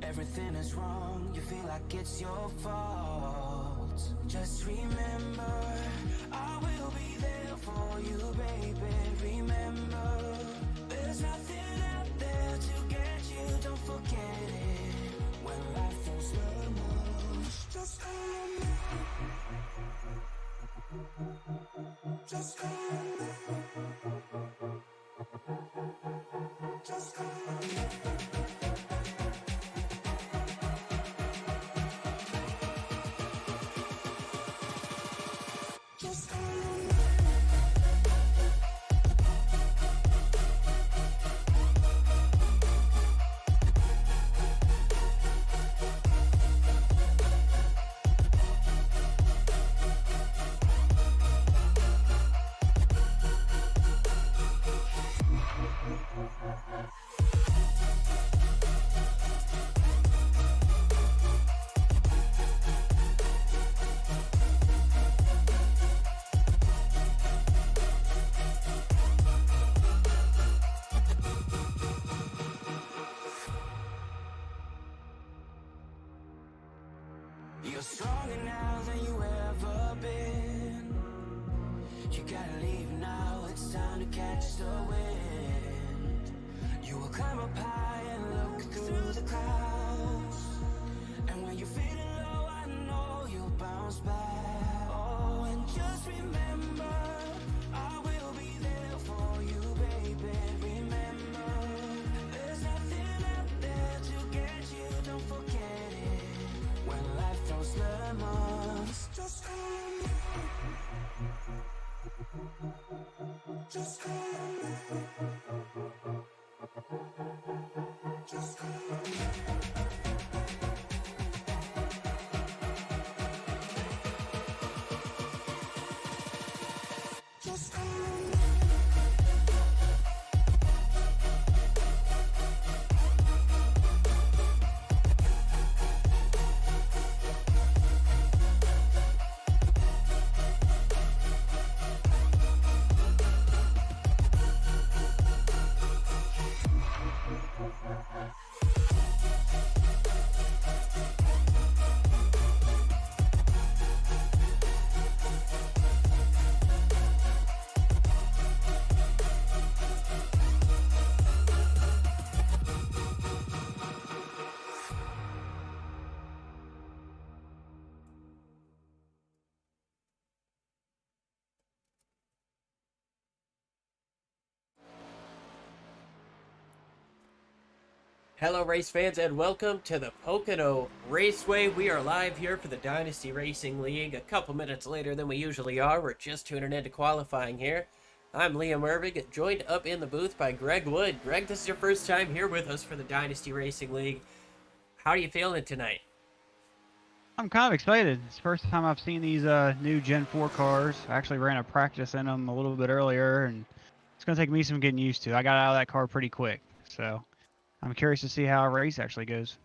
Everything is wrong, you feel like it's your fault. Just remember, I will be there for you, baby. Remember, there's nothing out there to get you, don't forget it. When life throws lemons, just call me. Just call me. Just call me. You're stronger now than you ever been. You gotta leave now, it's time to catch the wind. You will climb up high and look through the clouds. And when you're feeling low, I know you'll bounce back. Oh, and just remember, I will be there for you, baby. Remember, there's nothing out there to get you, don't forget it. When life throws lemons, just call me. Just call me. Just call me. Just call me. Hello race fans and welcome to the Pocono Raceway. We are live here for the Dynasty Racing League a couple minutes later than we usually are. We're just tuning into qualifying here. I'm Liam Irving, joined up in the booth by Greg Wood. Greg, this is your first time here with us for the Dynasty Racing League. How are you feeling tonight? I'm kind of excited. It's the first time I've seen these new Gen 4 cars. I actually ran a practice in them a little bit earlier, and it's going to take me some getting used to. I got out of that car pretty quick, so I'm curious to see how a race actually goes.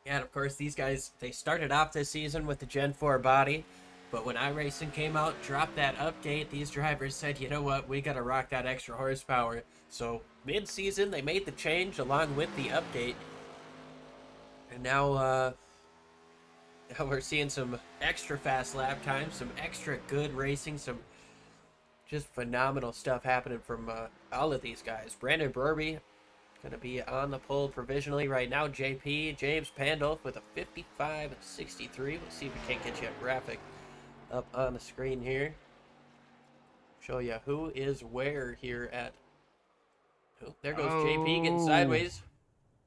Yeah, and of course, these guys, they started off this season with the Gen 4 body, but when iRacing came out, dropped that update, these drivers said, you know what, we got to rock that extra horsepower. So mid-season, they made the change along with the update, and now we're seeing some extra fast lap times, some extra good racing, some just phenomenal stuff happening from all of these guys. Brandon Burby going to be on the pole provisionally right now. JP, James Pandolf with a 55.63. We'll see if we can't get you a graphic up on the screen here. Show you who is where here at... Oh, there goes JP getting sideways.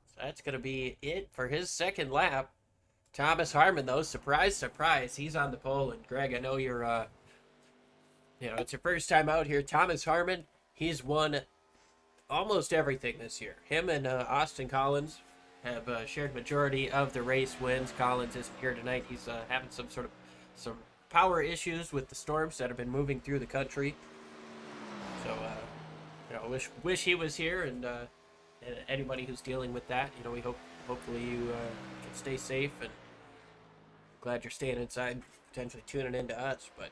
So that's going to be it for his second lap. Thomas Harmon, though, surprise, surprise, he's on the pole. And Greg, I know you're, it's your first time out here. Thomas Harmon, he's won almost everything this year. Him and Austin Collins have shared majority of the race wins. Collins isn't here tonight. He's having some power issues with the storms that have been moving through the country. So, wish he was here, and anybody who's dealing with that, we hopefully you can stay safe, and glad you're staying inside, potentially tuning into us. But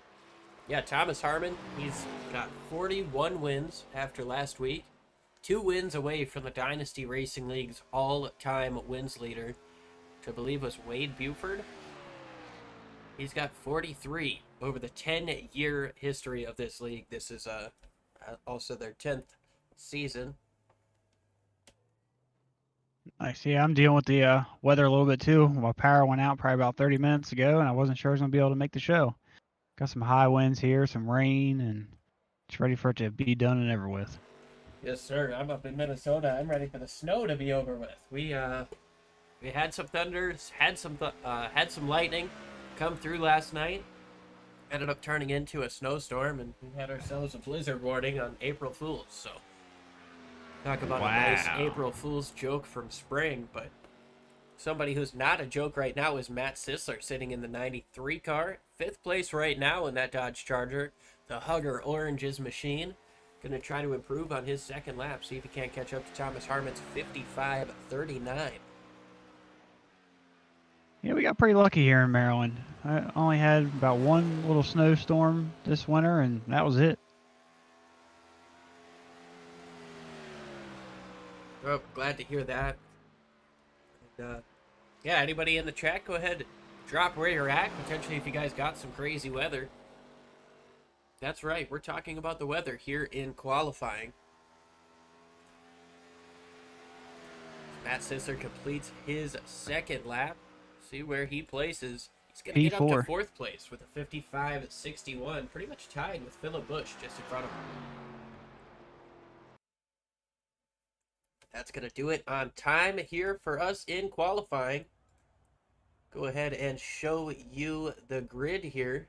yeah, Thomas Harmon, he's got 41 wins after last week. 2 wins away from the Dynasty Racing League's all-time wins leader, which I believe was Wade Buford. He's got 43 over the 10-year history of this league. This is also their 10th season. I see. I'm dealing with the weather a little bit too. My power went out probably about 30 minutes ago, and I wasn't sure I was going to be able to make the show. Got some high winds here, some rain, and it's ready for it to be done and over with. Yes, sir. I'm up in Minnesota. I'm ready for the snow to be over with. We had some thunders, had some lightning come through last night. Ended up turning into a snowstorm, and we had ourselves a blizzard warning on April Fool's. So, talk about a nice April Fool's joke from spring. But somebody who's not a joke right now is Matt Sisler, sitting in the 93 car, 5th place right now in that Dodge Charger. The Hugger Oranges machine. Going to try to improve on his second lap, see if he can't catch up to Thomas Harmon's 55.39. Yeah, we got pretty lucky here in Maryland. I only had about one little snowstorm this winter, and that was it. Oh, glad to hear that. And, yeah, anybody in the chat, go ahead, drop where you're at. Potentially, if you guys got some crazy weather. That's right, we're talking about the weather here in qualifying. Matt Sisler completes his second lap. See where he places. He's going to get up to 4th place with a 55.61. Pretty much tied with Phillip Bush just in front of him. That's going to do it on time here for us in qualifying. Go ahead and show you the grid here.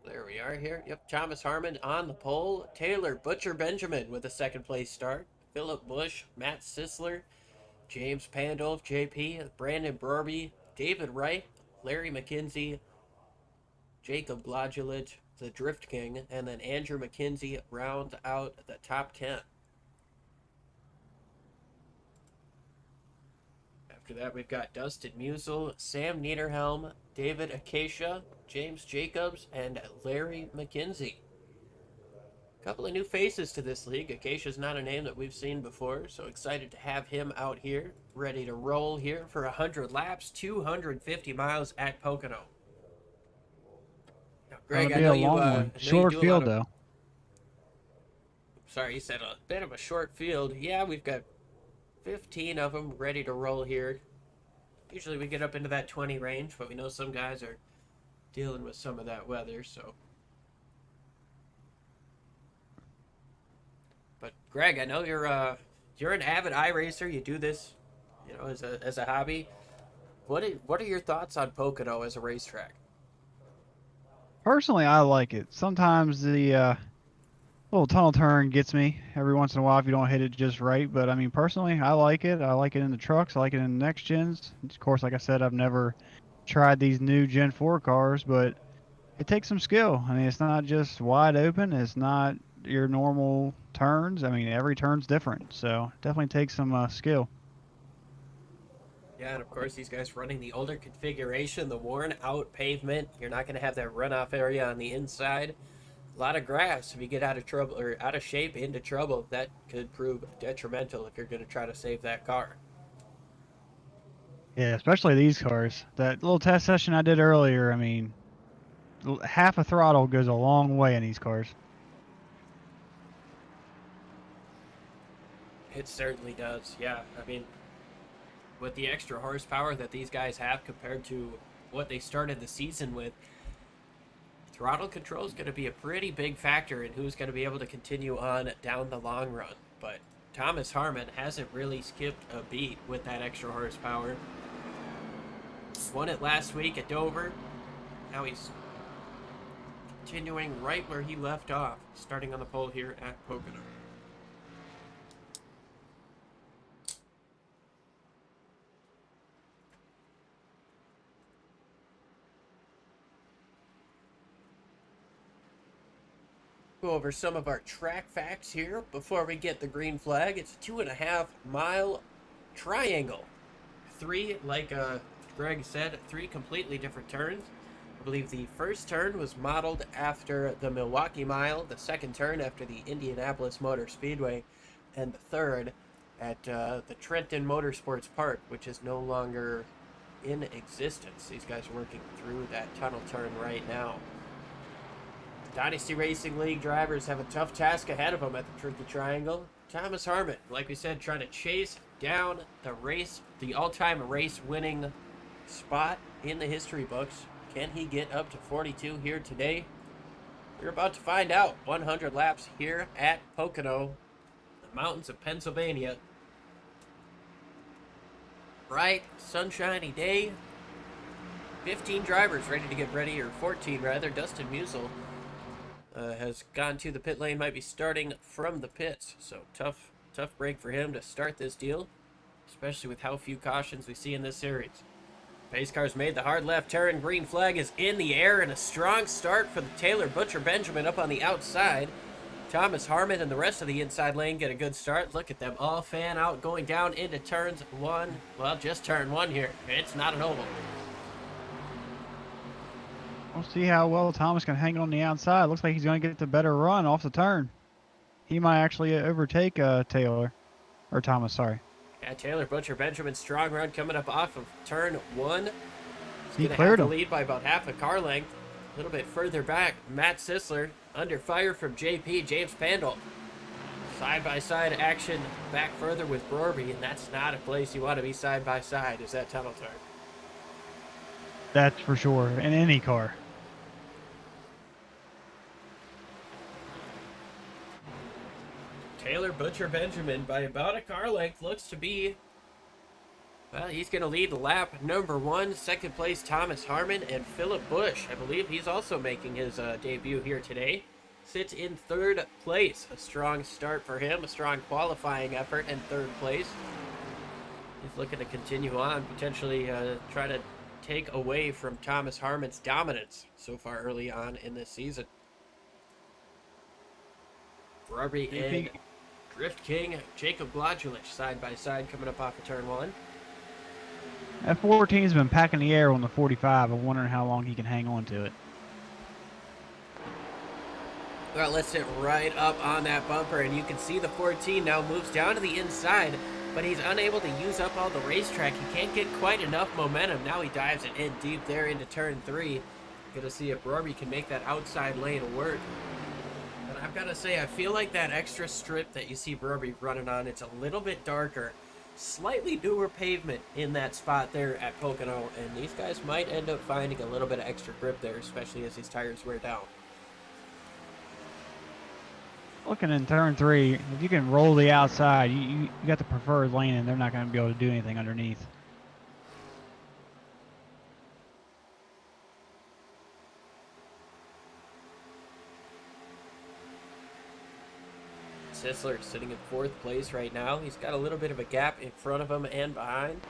There we are here. Yep, Thomas Harmon on the pole. Taylor Butcher Benjamin with a 2nd place start. Phillip Bush, Matt Sisler, James Pandolf, JP, Brandon Brorby, David Wright, Larry McKenzie, Jacob Gladulich, the Drift King, and then Andrew McKenzie round out the top 10. After that, we've got Dustin Musel, Sam Niederhelm, David Acacia, James Jacobs, and Larry McKenzie. A couple of new faces to this league. Acacia's not a name that we've seen before, so excited to have him out here, ready to roll here for 100 laps, 250 miles at Pocono. Now, Greg, I know you short field though. Sorry, you said a bit of a short field. Yeah, we've got 15 of them ready to roll here. Usually we get up into that 20 range, but we know some guys are dealing with some of that weather, so. But Greg, I know you're an avid iRacer. You do this, you know, as a hobby. What are your thoughts on Pocono as a racetrack? Personally, I like it. Sometimes the little tunnel turn gets me every once in a while if you don't hit it just right. But I mean, personally, I like it. I like it in the trucks. I like it in the next gens. Of course, like I said, I've never tried these new Gen 4 cars, but it takes some skill. I mean, it's not just wide open. It's not your normal turns. I mean, every turn's different. So definitely takes some skill. Yeah, and of course, these guys running the older configuration, the worn-out pavement. You're not going to have that runoff area on the inside. A lot of grass. If you get out of trouble or out of shape into trouble, that could prove detrimental if you're going to try to save that car. Yeah, especially these cars. That little test session I did earlier, I mean, half a throttle goes a long way in these cars. It certainly does, yeah. I mean, with the extra horsepower that these guys have compared to what they started the season with, throttle control is going to be a pretty big factor in who's going to be able to continue on down the long run. But Thomas Harmon hasn't really skipped a beat with that extra horsepower. Won it last week at Dover. Now he's continuing right where he left off, starting on the pole here at Pocono. Go over some of our track facts here before we get the green flag. It's a 2.5 mile triangle. three, like Greg said, three completely different turns. I believe the first turn was modeled after the Milwaukee Mile, the second turn after the Indianapolis Motor Speedway, and the third at the Trenton Motorsports Park, which is no longer in existence. These guys are working through that tunnel turn right now. The Dynasty Racing League drivers have a tough task ahead of them at the Tricky Triangle. Thomas Harmon, like we said, trying to chase down the all-time race winning spot in the history books. Can he get up to 42 here today? We're about to find out. 100 laps here at Pocono, the mountains of Pennsylvania. Bright, sunshiny day. 15 drivers ready to get ready, or 14 rather. Dustin Musial has gone to the pit lane, might be starting from the pits. So tough break for him to start this deal, especially with how few cautions we see in this series. Pace cars made the hard left turn. Green flag is in the air, and a strong start for the Taylor Butcher Benjamin up on the outside. Thomas Harmon and the rest of the inside lane get a good start. Look at them all fan out, going down into turns one. Well, just turn one here. It's not an oval. We'll see how well Thomas can hang on the outside. Looks like he's going to get the better run off the turn. He might actually overtake Taylor, or Thomas, sorry. Yeah, Taylor Butcher Benjamin, strong run coming up off of turn one. He cleared the him. lead by about half a car length. A little bit further back, Matt Sisler under fire from JP, James Pandol. Side-by-side action back further with Brorby, and that's not a place you want to be side-by-side, is that tunnel turn. That's for sure, in any car. Taylor Butcher Benjamin, by about a car length, looks to be, well, he's going to lead lap number one. Second place, Thomas Harmon, and Philip Bush, I believe he's also making his debut here today, sits in third place. A strong start for him, a strong qualifying effort in third place. He's looking to continue on, potentially try to take away from Thomas Harmon's dominance so far early on in this season. Robbie and Drift King, Jacob Glodulich side by side coming up off of turn one. That 14's been packing the air on the 45. I'm wondering how long he can hang on to it. Well, let's sit right up on that bumper, and you can see the 14 now moves down to the inside, but he's unable to use up all the racetrack. He can't get quite enough momentum. Now he dives it in deep there into turn three. Gonna see if Rory can make that outside lane work. And I've got to say, I feel like that extra strip that you see Rory running on, it's a little bit darker. Slightly newer pavement in that spot there at Pocono, and these guys might end up finding a little bit of extra grip there, especially as these tires wear down. Looking in turn three, if you can roll the outside, you got the preferred lane, and they're not going to be able to do anything underneath. Sisler sitting in fourth place right now. He's got a little bit of a gap in front of him and behind.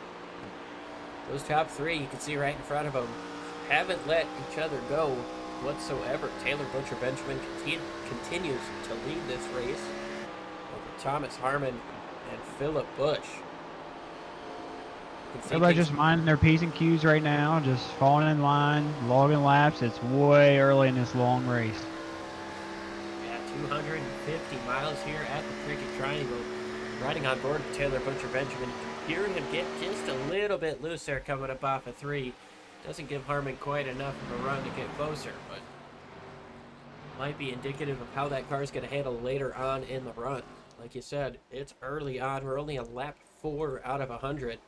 Those top three, you can see right in front of him, haven't let each other go whatsoever. Taylor Butcher Benjamin continues to lead this race over Thomas Harmon and Philip Bush. Everybody just minding their P's and Q's right now, just falling in line, logging laps. It's way early in this long race. 250 miles here at the Tricky Triangle. Riding on board of Taylor Butcher Benjamin. Hearing him get just a little bit loose there coming up off of three. Doesn't give Harmon quite enough of a run to get closer, but might be indicative of how that car is going to handle later on in the run. Like you said, it's early on. We're only on lap 4 out of 100.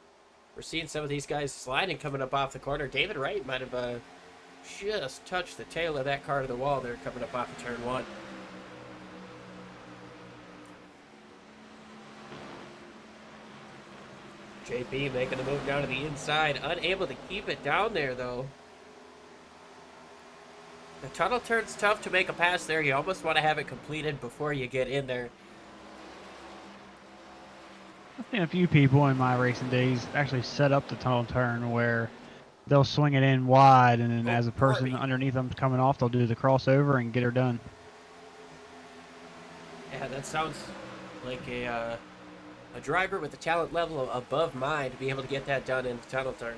We're seeing some of these guys sliding coming up off the corner. David Wright might have just touched the tail of that car to the wall there coming up off of turn one. JP making the move down to the inside, unable to keep it down there though. The tunnel turn's tough to make a pass there. You almost want to have it completed before you get in there. I've seen a few people in my racing days actually set up the tunnel turn where they'll swing it in wide, and then as a person underneath them coming off, they'll do the crossover and get her done. Yeah, that sounds like a a driver with a talent level above mine to be able to get that done in the tunnel turn.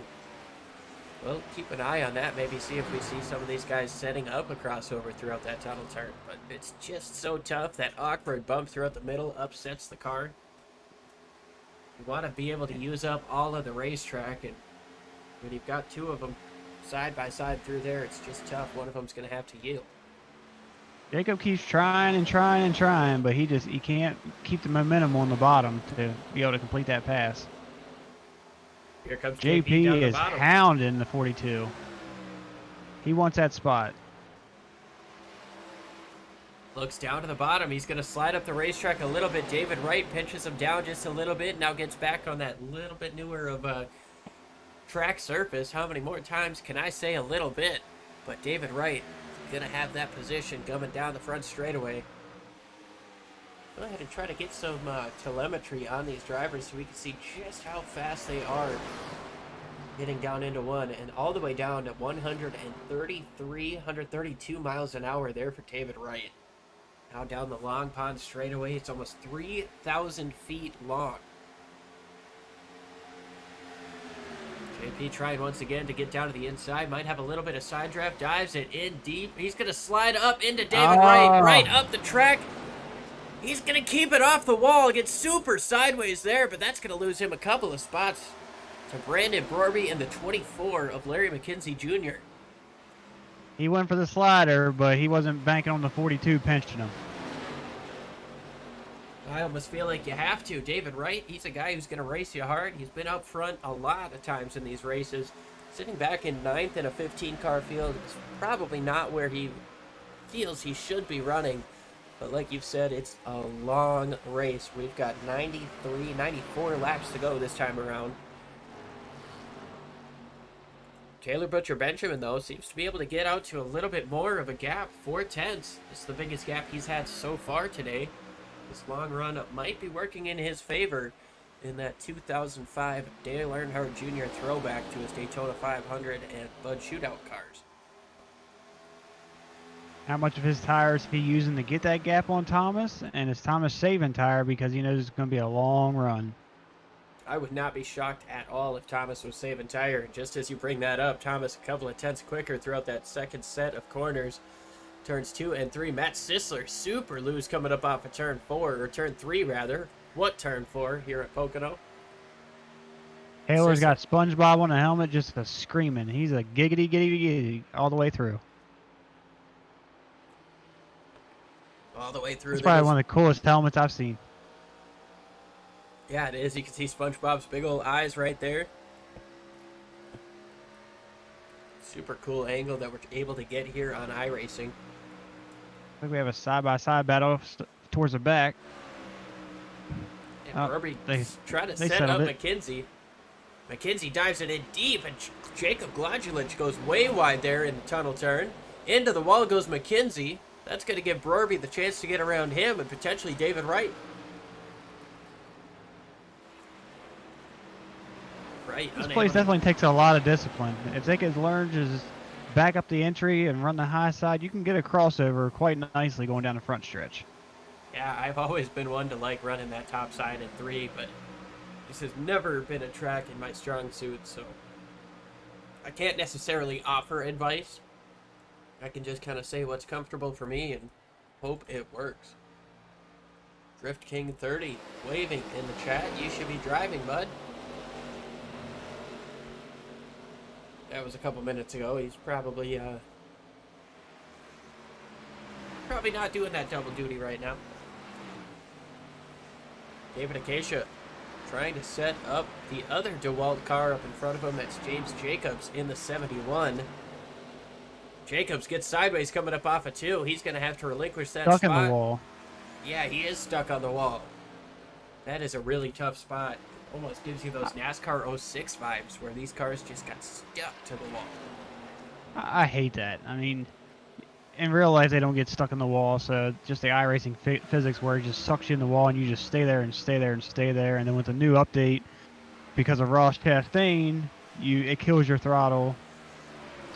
Well, keep an eye on that. Maybe see if we see some of these guys setting up a crossover throughout that tunnel turn. But it's just so tough. That awkward bump throughout the middle upsets the car. You want to be able to use up all of the racetrack, and when you've got two of them side by side through there, it's just tough. One of them's going to have to yield. Jacob keeps trying and trying and trying, but he can't keep the momentum on the bottom to be able to complete that pass. Here comes JP down the is bottom. hounding the 42. He wants that spot. Looks down to the bottom. He's going to slide up the racetrack a little bit. David Wright pinches him down just a little bit. Now gets back on that little bit newer of a track surface. How many more times can I say a little bit? But David Wright is going to have that position coming down the front straightaway. Go ahead and try to get some telemetry on these drivers so we can see just how fast they are getting down into one, and all the way down to 132 miles an hour there for David Wright. Now down the Long Pond straightaway, it's almost 3,000 feet long. JP trying once again to get down to the inside, might have a little bit of side draft, dives it in deep. He's going to slide up into David Wright, right up the track. He's going to keep it off the wall, get super sideways there, but that's going to lose him a couple of spots to Brandon Brorby and the 24 of Larry McKenzie Jr. He went for the slider, but he wasn't banking on the 42 pinching him. I almost feel like you have to. David Wright, he's a guy who's going to race you hard. He's been up front a lot of times in these races. Sitting back in 9th in a 15-car field is probably not where he feels he should be running. But like you've said, it's a long race. We've got 93, 94 laps to go this time around. Taylor Butcher Benjamin, though, seems to be able to get out to a little bit more of a gap. 4/10. It's the biggest gap he's had so far today. This long run might be working in his favor in that 2005 Dale Earnhardt Jr. throwback to his Daytona 500 and Bud Shootout cars. How much of his tires is he using to get that gap on Thomas? And is Thomas saving tire because he knows it's going to be a long run? I would not be shocked at all if Thomas was saving tire. Just as you bring that up, Thomas a couple of tenths quicker throughout that second set of corners. Turns 2 and 3. Matt Sisler super loose coming up off of turn 4, or turn 3 rather. What turn 4 here at Pocono? Taylor's got SpongeBob on the helmet, just a screaming. He's a giggity, giggity, giggity all the way through. All the way through. It's probably one of the coolest helmets I've seen. Yeah, it is. You can see SpongeBob's big old eyes right there. Super cool angle that we're able to get here on iRacing. I think we have a side-by-side battle towards the back. And Burby trying to set up McKenzie. McKenzie dives it in deep, and Jacob Gladulich goes way wide there in the tunnel turn. Into the wall goes McKenzie. That's going to give Brorby the chance to get around him and potentially David Wright. This place definitely takes a lot of discipline. If they could learn to just back up the entry and run the high side, you can get a crossover quite nicely going down the front stretch. Yeah, I've always been one to like running that top side in 3, but this has never been a track in my strong suit, so I can't necessarily offer advice. I can just kind of say what's comfortable for me and hope it works. Drift King 30 waving in the chat. You should be driving, bud. That was a couple minutes ago. He's probably not doing that double duty right now. David Acacia trying to set up the other DeWalt car up in front of him. That's James Jacobs in the 71. Jacobs gets sideways coming up off of 2. He's going to have to relinquish that spot. Stuck in the wall. Yeah, he is stuck on the wall. That is a really tough spot. Almost gives you those NASCAR 06 vibes where these cars just got stuck to the wall. I hate that. I mean, in real life, they don't get stuck in the wall, so just the iRacing physics where it just sucks you in the wall and you just stay there and stay there and stay there. And then with the new update, because of Ross Chastain, it kills your throttle,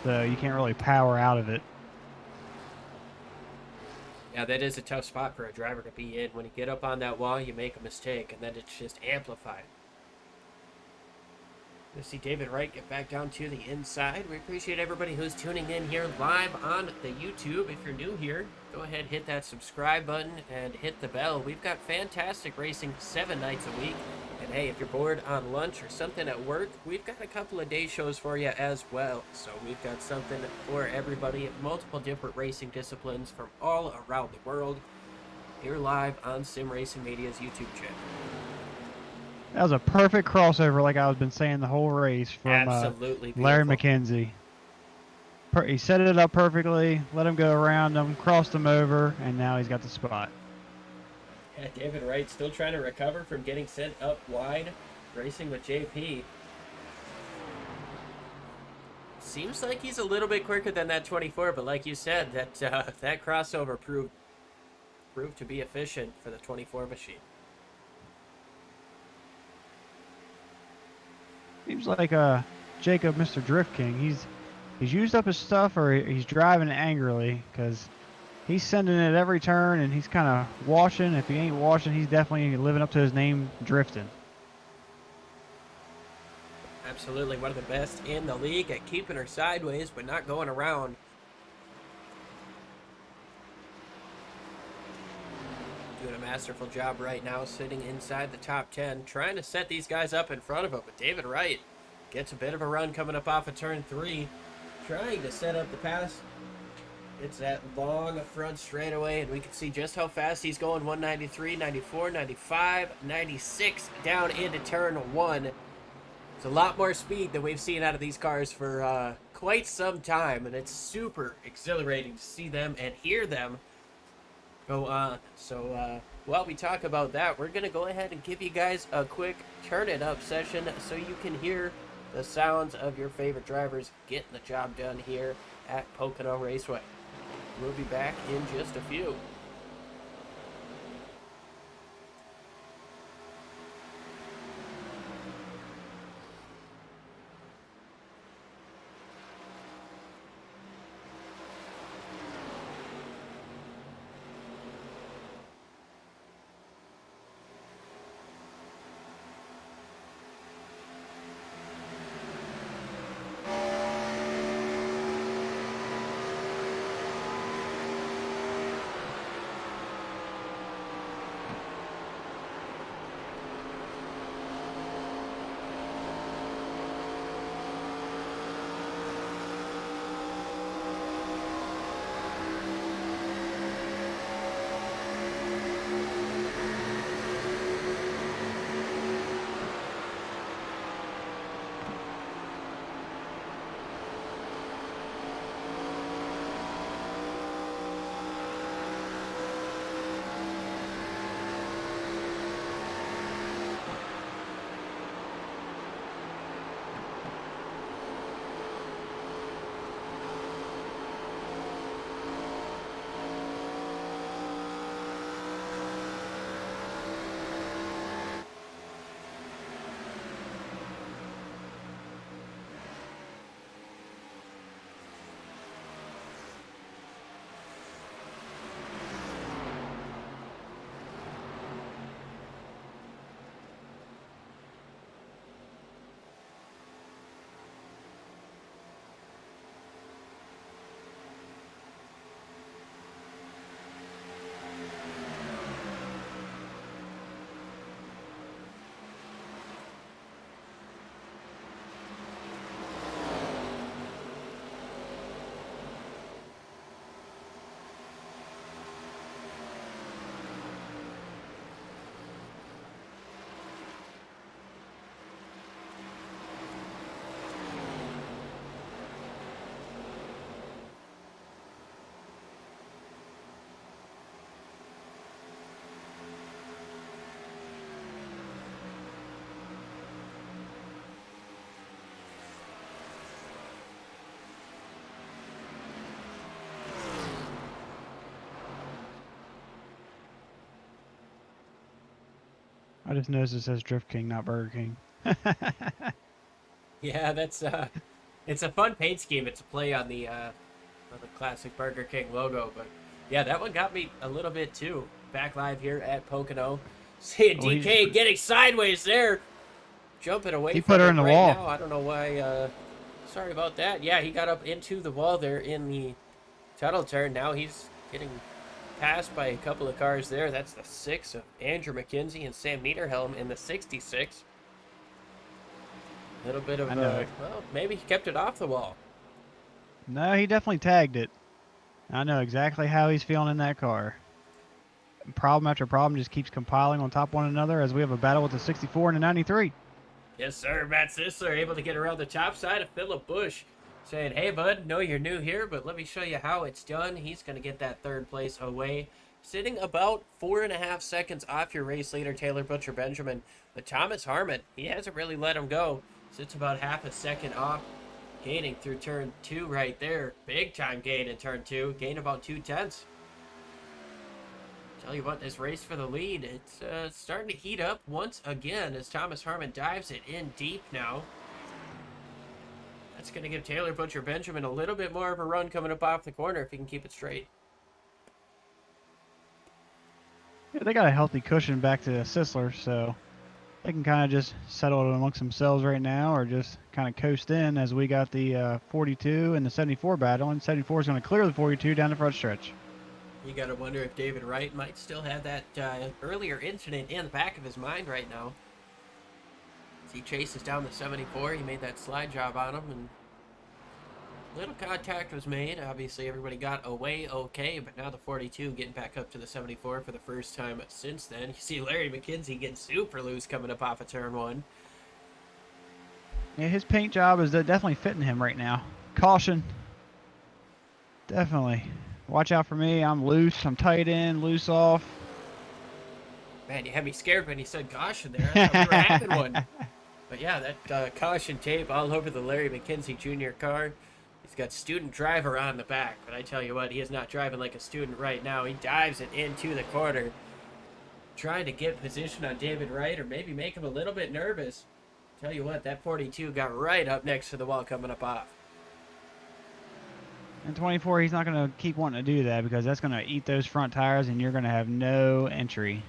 so you can't really power out of it. Yeah, that is a tough spot for a driver to be in. When you get up on that wall, you make a mistake, and then it's just amplified. You'll see David Wright get back down to the inside. We appreciate everybody who's tuning in here live on the YouTube. If you're new here, go ahead, hit that subscribe button and hit the bell. We've got fantastic racing 7 nights a week. And hey, if you're bored on lunch or something at work, we've got a couple of day shows for you as well. So we've got something for everybody, multiple different racing disciplines from all around the world. Here live on Sim Racing Media's YouTube channel. That was a perfect crossover, like I've been saying the whole race, from Absolutely Larry beautiful. McKenzie. He set it up perfectly, let him go around him, crossed him over, and now he's got the spot. Yeah, David Wright still trying to recover from getting sent up wide, racing with JP. Seems like he's a little bit quicker than that 24, but like you said, that crossover proved to be efficient for the 24 machine. Seems like Jacob, Mr. Drift King, he's used up his stuff, or he's driving it angrily, because he's sending it every turn, and he's kind of washing. If he ain't washing, he's definitely living up to his name, drifting. Absolutely one of the best in the league at keeping her sideways, but not going around. Doing a masterful job right now, sitting inside the top 10, trying to set these guys up in front of him. But David Wright gets a bit of a run coming up off of turn 3, trying to set up the pass. It's that long front straightaway, and we can see just how fast he's going. 193, 94, 95, 96 down into turn 1. It's a lot more speed than we've seen out of these cars for quite some time, and it's super exhilarating to see them and hear them go on. So while we talk about that, we're going to go ahead and give you guys a quick turn it up session so you can hear the sounds of your favorite drivers getting the job done here at Pocono Raceway. We'll be back in just a few. I just noticed it says Drift King, not Burger King. Yeah, that's it's a fun paint scheme. It's a play on the classic Burger King logo, but Yeah, that one got me a little bit too. Back live here at Pocono. Seeing Oh, DK getting sideways there. Jumping away he from put her it in the right wall. now. I don't know why. Sorry about that. Yeah, he got up into the wall there in the tunnel turn. Now he's getting passed by a couple of cars there. That's the 6 of Andrew McKenzie and Sam Niederhelm in the 66. A little bit of, well, maybe he kept it off the wall. No, he definitely tagged it. I know exactly how he's feeling in that car. Problem after problem just keeps compiling on top of one another as we have a battle with the 64 and the 93. Yes, sir. Matt Sisler able to get around the top side of Philip Bush, saying, hey, bud, know you're new here, but let me show you how it's done. He's going to get that third place away, sitting about 4.5 seconds off your race leader, Taylor Butcher Benjamin. But Thomas Harmon, he hasn't really let him go. Sits about half a second off, gaining through turn 2 right there. Big time gain in turn 2, gain about 2/10. Tell you what, this race for the lead, it's starting to heat up once again as Thomas Harmon dives it in deep now. That's going to give Taylor Butcher Benjamin a little bit more of a run coming up off the corner if he can keep it straight. Yeah, they got a healthy cushion back to Sisler, so they can kind of just settle it amongst themselves right now or just kind of coast in as we got the 42 and the 74 battle, and 74 is going to clear the 42 down the front stretch. You got to wonder if David Wright might still have that earlier incident in the back of his mind right now. As he chases down the 74, he made that slide job on him, and little contact was made. Obviously, everybody got away okay, but now the 42 getting back up to the 74 for the first time since then. You see Larry McKenzie getting super loose coming up off of turn 1. Yeah, his paint job is definitely fitting him right now. Caution. Definitely. Watch out for me. I'm loose. I'm tight in, loose off. Man, you had me scared when you said caution there. I thought we were having one. But yeah, that caution tape all over the Larry McKenzie Jr. car. He's got student driver on the back, but I tell you what, he is not driving like a student right now. He dives it into the corner, trying to get position on David Wright or maybe make him a little bit nervous. Tell you what, that 42 got right up next to the wall coming up off. In 24, he's not going to keep wanting to do that because that's going to eat those front tires and you're going to have no entry.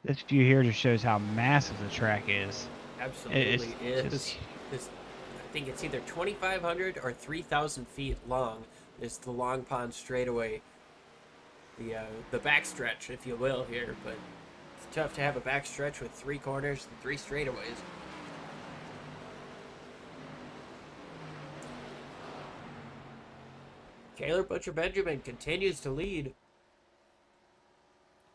This view here just shows how massive the track is. Absolutely is. I think it's either 2,500 or 3,000 feet long. Is the Long Pond straightaway, the backstretch, if you will, here. But it's tough to have a backstretch with 3 corners and 3 straightaways. Taylor Butcher Benjamin continues to lead.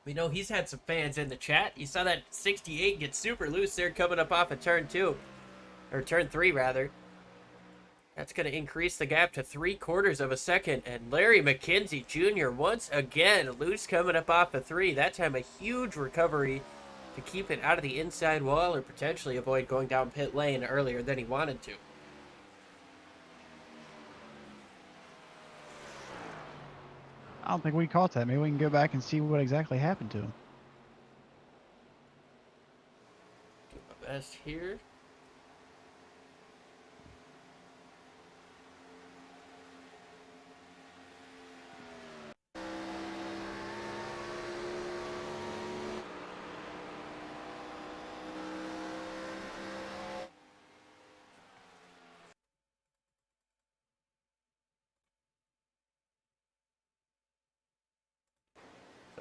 We know he's had some fans in the chat. You saw that 68 get super loose there coming up off of turn 2. Or turn 3, rather. That's going to increase the gap to 3/4 of a second. And Larry McKenzie Jr. once again loose coming up off of 3. That time a huge recovery to keep it out of the inside wall or potentially avoid going down pit lane earlier than he wanted to. I don't think we caught that. Maybe we can go back and see what exactly happened to him. Do my best here.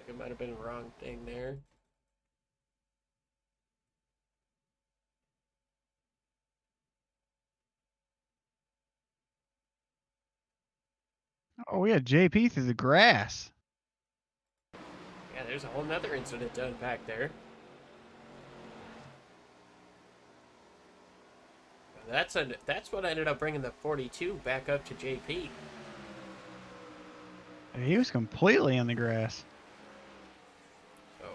It might have been a wrong thing there. Oh, we had JP through the grass. Yeah, there's a whole nother incident done back there. That's what ended up bringing the 42 back up to JP. He was completely in the grass. So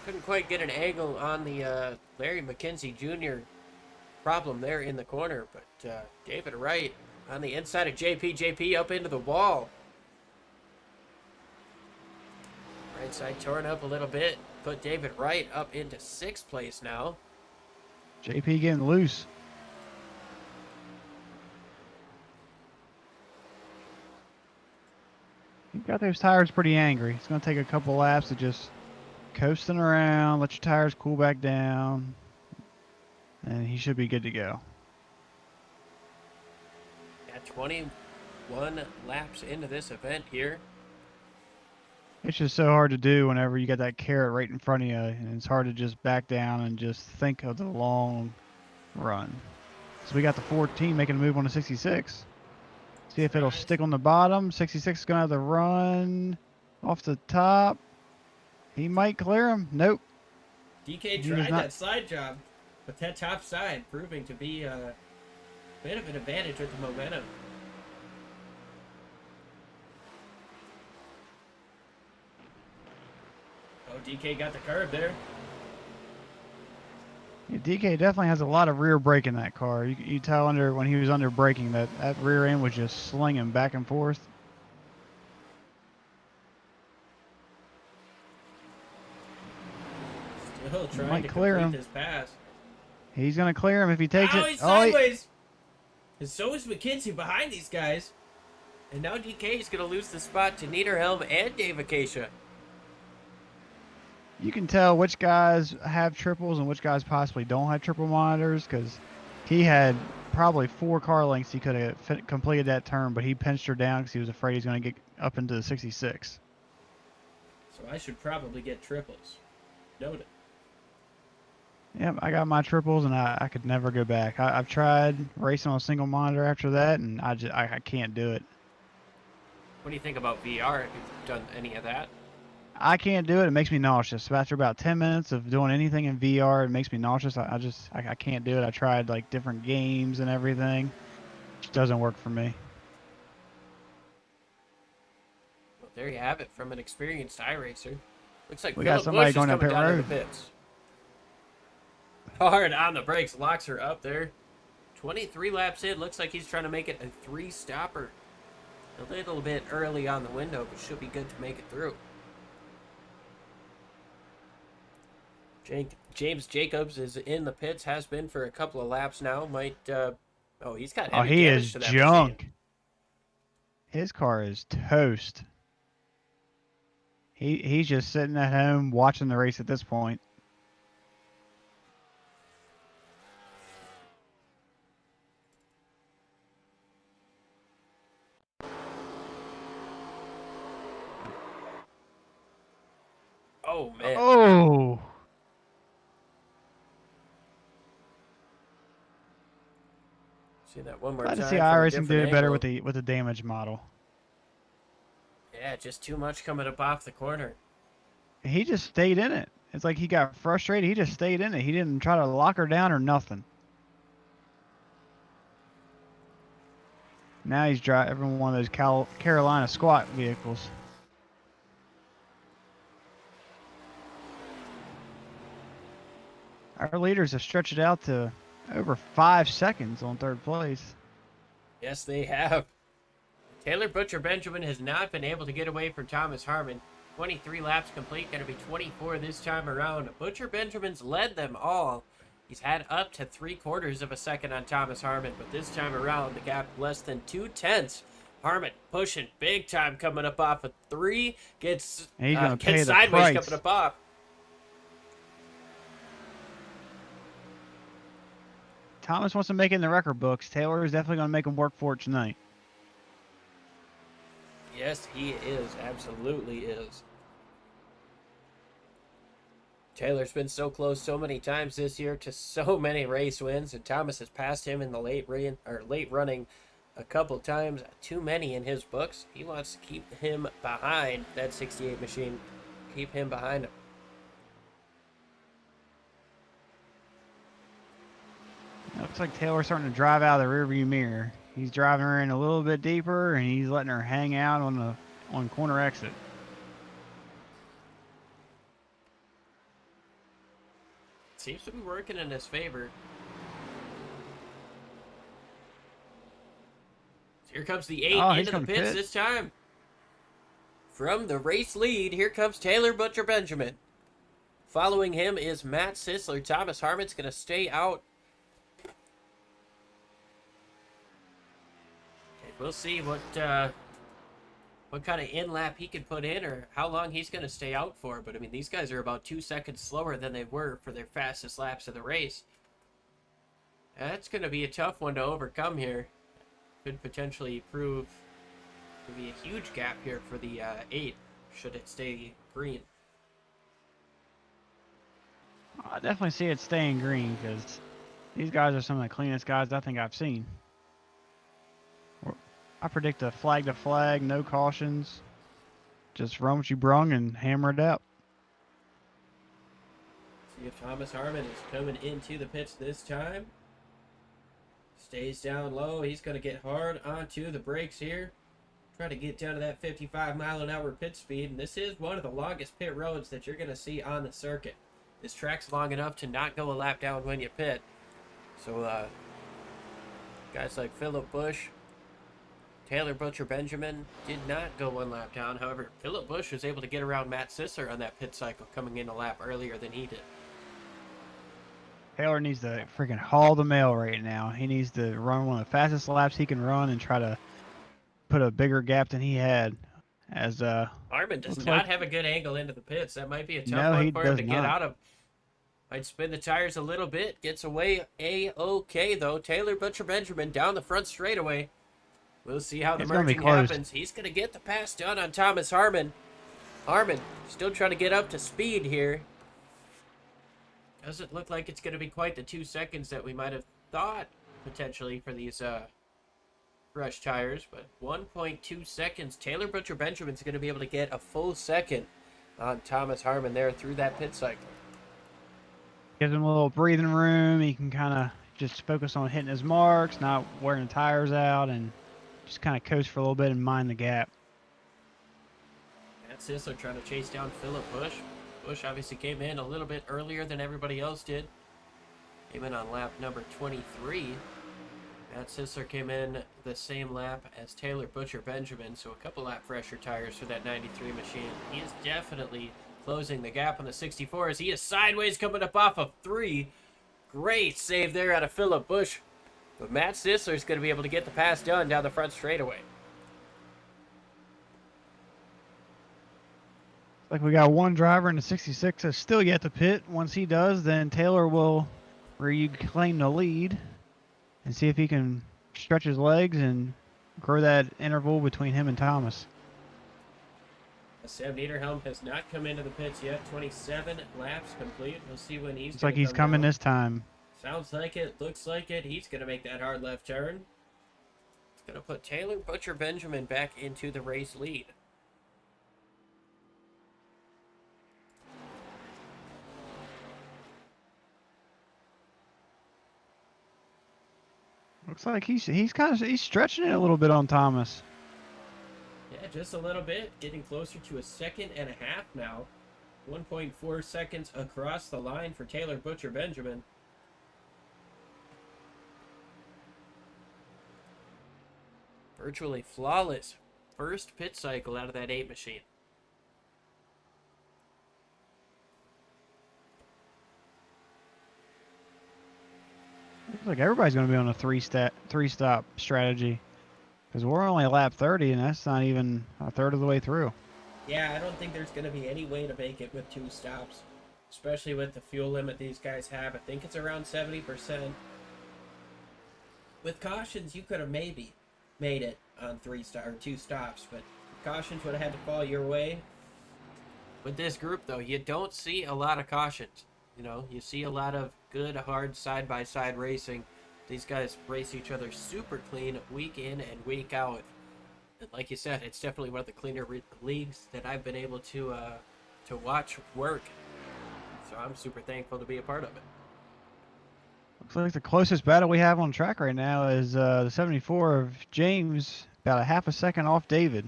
couldn't quite get an angle on the Larry McKenzie Jr. problem there in the corner, but David Wright on the inside of JP up into the wall. Right side torn up a little bit, put David Wright up into 6th place now. JP getting loose. He got those tires pretty angry. It's going to take a couple laps of just coasting around, let your tires cool back down, and he should be good to go. Yeah, 21 laps into this event here. It's just so hard to do whenever you got that carrot right in front of you, and it's hard to just back down and just think of the long run. So we got the 14 making a move on the 66. See if it'll stick on the bottom. 66 is going to have the run off the top. He might clear him. Nope. DK tried that side job, but that top side proving to be a bit of an advantage with the momentum. Oh, DK got the curb there. Yeah, DK definitely has a lot of rear brake in that car. You tell when he was under braking that rear end was just slinging back and forth. Still trying might to clear complete him. his pass. He's going to clear him if he takes it. He's sideways. And so is McKinsey behind these guys. And now DK is going to lose the spot to Niederhelm and Dave Acacia. You can tell which guys have triples and which guys possibly don't have triple monitors, because he had probably 4 car lengths he could have completed that turn, but he pinched her down because he was afraid he's going to get up into the 66. So I should probably get triples. Noted. Yep, I got my triples, and I could never go back. I've tried racing on a single monitor after that, and I can't do it. What do you think about VR? Have you done any of that? I can't do it. It makes me nauseous. After about 10 minutes of doing anything in VR, it makes me nauseous. I can't do it. I tried like different games and everything. It just doesn't work for me. Well, there you have it from an experienced iRacer. Looks like We got Philip somebody Bush is going down coming pit down to road. the pits. Hard on the brakes, locks her up there. 23 laps in, looks like he's trying to make it a 3-stopper. A little bit early on the window, but should be good to make it through. James Jacobs is in the pits, has been for a couple of laps now. Might, he's got heavy He damage is to that junk. machine. His car is toast. He's just sitting at home watching the race at this point. Oh, man. Oh! See that one more Glad time. to see from a iRacing different did it better angle. with the damage model. Yeah, just too much coming up off the corner. He just stayed in it. It's like he got frustrated. He just stayed in it. He didn't try to lock her down or nothing. Now he's driving one of those Carolina squat vehicles. Our leaders have stretched it out to over 5 seconds on 3rd place. Yes, they have. Taylor Butcher Benjamin has not been able to get away from Thomas Harmon. 23 laps complete, going to be 24 this time around. Butcher Benjamin's led them all. He's had up to 3/4 of a second on Thomas Harmon, but this time around, the gap less than 2/10. Harmon pushing big time coming up off of 3. Gets sideways coming up off. Thomas wants to make it in the record books. Taylor is definitely going to make him work for it tonight. Yes, he is. Absolutely is. Taylor's been so close so many times this year to so many race wins, and Thomas has passed him in the late running a couple times. Too many in his books. He wants to keep him behind that 68 machine. Keep him behind him. Looks like Taylor's starting to drive out of the rearview mirror. He's driving her in a little bit deeper, and he's letting her hang out on corner exit. Seems to be working in his favor. Here comes the 8 into the pits this time. From the race lead, here comes Taylor Butcher Benjamin. Following him is Matt Sisler. Thomas Harmon's going to stay out We'll see what kind of in-lap he can put in or how long he's going to stay out for. But, I mean, these guys are about 2 seconds slower than they were for their fastest laps of the race. That's going to be a tough one to overcome here. Could potentially prove to be a huge gap here for the 8, should it stay green. I definitely see it staying green because these guys are some of the cleanest guys I think I've seen. I predict a flag to flag, no cautions. Just run what you brung and hammer it out. See if Thomas Harmon is coming into the pits this time. Stays down low. He's going to get hard onto the brakes here. Try to get down to that 55-mile-an-hour pit speed. And this is one of the longest pit roads that you're going to see on the circuit. This track's long enough to not go a lap down when you pit. So, guys like Philip Bush, Taylor Butcher Benjamin did not go 1 lap down. However, Philip Bush was able to get around Matt Sisler on that pit cycle, coming in a lap earlier than he did. Taylor needs to freaking haul the mail right now. He needs to run one of the fastest laps he can run and try to put a bigger gap than he had. As Harmon does not have a good angle into the pits. That might be a tough No, one he for him does to get not. out of. Might spin the tires a little bit. Gets away A-OK, though. Taylor Butcher Benjamin down the front straightaway. We'll see how the It's gonna be merging close. happens. He's going to get the pass done on Thomas Harmon. Harmon still trying to get up to speed here. Doesn't look like it's going to be quite the 2 seconds that we might have thought potentially for these fresh tires, but 1.2 seconds. Taylor Butcher Benjamin's going to be able to get a full second on Thomas Harmon there through that pit cycle. Gives him a little breathing room. He can kind of just focus on hitting his marks, not wearing the tires out, and just kind of coast for a little bit and mind the gap. Matt Sisler trying to chase down Philip Bush. Bush obviously came in a little bit earlier than everybody else did. Came in on lap number 23. Matt Sisler came in the same lap as Taylor Butcher Benjamin, so a couple lap fresher tires for that 93 machine. He is definitely closing the gap on the 64 as he is sideways coming up off of 3. Great save there out of Philip Bush. But Matt Sisler is going to be able to get the pass done down the front straightaway. Like we got one driver in the 66 that's still yet to pit. Once he does, then Taylor will reclaim the lead and see if he can stretch his legs and grow that interval between him and Thomas. Sam Niederhelm has not come into the pits yet. 27 laps complete. We'll see when he's. It's like he's coming this time. Sounds like it. Looks like it. He's going to make that hard left turn. It's going to put Taylor Butcher Benjamin back into the race lead. Looks like he's stretching it a little bit on Thomas. Yeah, just a little bit. Getting closer to a 1.5 seconds now. 1.4 seconds across the line for Taylor Butcher Benjamin. Virtually flawless first pit cycle out of that 8 machine. Looks like everybody's going to be on a three-stop strategy because we're only at lap 30, and that's not even a third of the way through. Yeah, I don't think there's going to be any way to make it with 2 stops, especially with the fuel limit these guys have. I think it's around 70%. With cautions, you could have maybe made it on 2 stops, but cautions would have had to fall your way. With this group, though, you don't see a lot of cautions. You know, you see a lot of good, hard side-by-side racing. These guys race each other super clean week in and week out. And like you said, it's definitely one of the cleaner leagues that I've been able to watch work. So I'm super thankful to be a part of it. Looks like the closest battle we have on track right now is the 74 of James, about a half a second off David.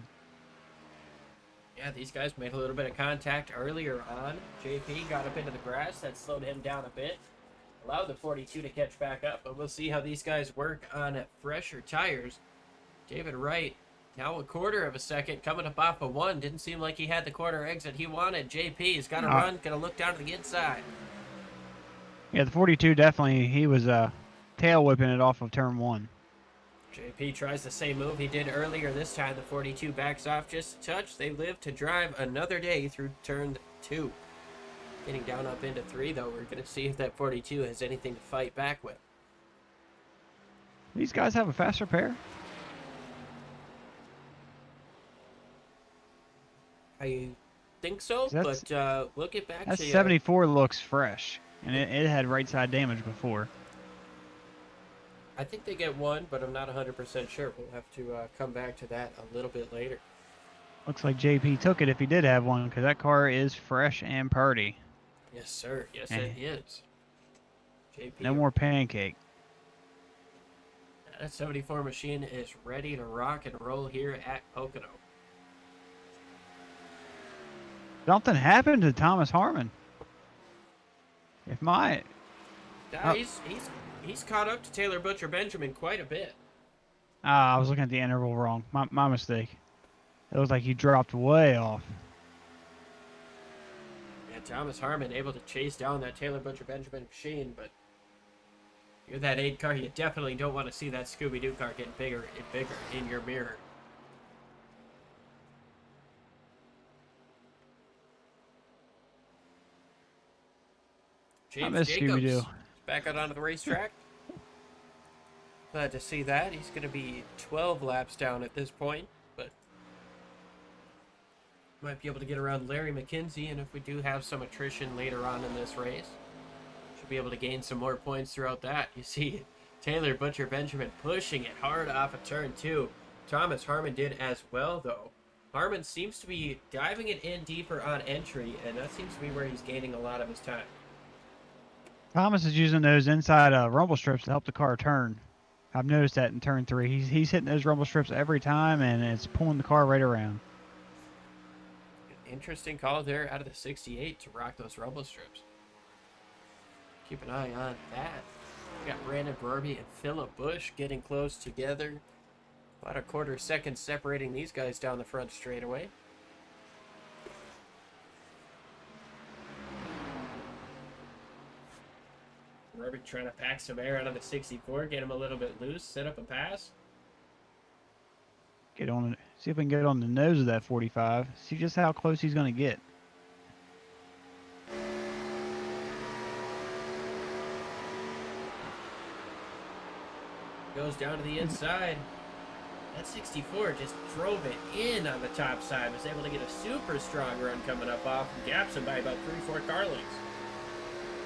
Yeah, these guys made a little bit of contact earlier on. JP got up into the grass. That slowed him down a bit. Allowed the 42 to catch back up. But we'll see how these guys work on fresher tires. David Wright, now a 1/4 second, coming up off of 1. Didn't seem like he had the corner exit he wanted. JP's got to run. Going to look down to the inside. Yeah, the 42 definitely, he was tail whipping it off of turn 1. JP tries the same move he did earlier. This time the 42 backs off just a touch. They live to drive another day through turn 2. Getting down up into 3, though. We're going to see if that 42 has anything to fight back with. These guys have a faster pair? I think so, but we'll get back that to you. 74 looks fresh, and it had right side damage before. I think they get one, but I'm not 100% sure. We'll have to come back to that a little bit later. Looks like JP took it if he did have one, because that car is fresh and purty. Yes, sir. Yes, it is. JP. No more pancake. That 74 machine is ready to rock and roll here at Pocono. Something happened to Thomas Harmon. If my... He's caught up to Taylor Butcher Benjamin quite a bit. I was looking at the interval wrong. My mistake. It was like you dropped way off. Yeah, Thomas Harmon able to chase down that Taylor Butcher Benjamin machine, but you're that 8 car, you definitely don't want to see that Scooby-Doo car getting bigger and bigger in your mirror. I miss Scooby-Doo. Back out onto the racetrack. Glad to see that. He's going to be 12 laps down at this point, but might be able to get around Larry McKenzie, and if we do have some attrition later on in this race, should be able to gain some more points throughout that. You see Taylor Butcher Benjamin pushing it hard off of turn 2. Thomas Harmon did as well, though. Harmon seems to be diving it in deeper on entry, and that seems to be where he's gaining a lot of his time. Thomas is using those inside rumble strips to help the car turn. I've noticed that in turn 3. He's hitting those rumble strips every time, and it's pulling the car right around. Interesting call there out of the 68 to rock those rumble strips. Keep an eye on that. We got Brandon Brorby and Philip Bush getting close together. About a quarter second separating these guys down the front straightaway. Brorby trying to pack some air out of the 64, get him a little bit loose, set up a pass. Get on it. See if we can get on the nose of that 45. See just how close he's going to get. Goes down to the inside. That 64 just drove it in on the top side. Was able to get a super strong run coming up off and gaps him by about 3-4 car lengths.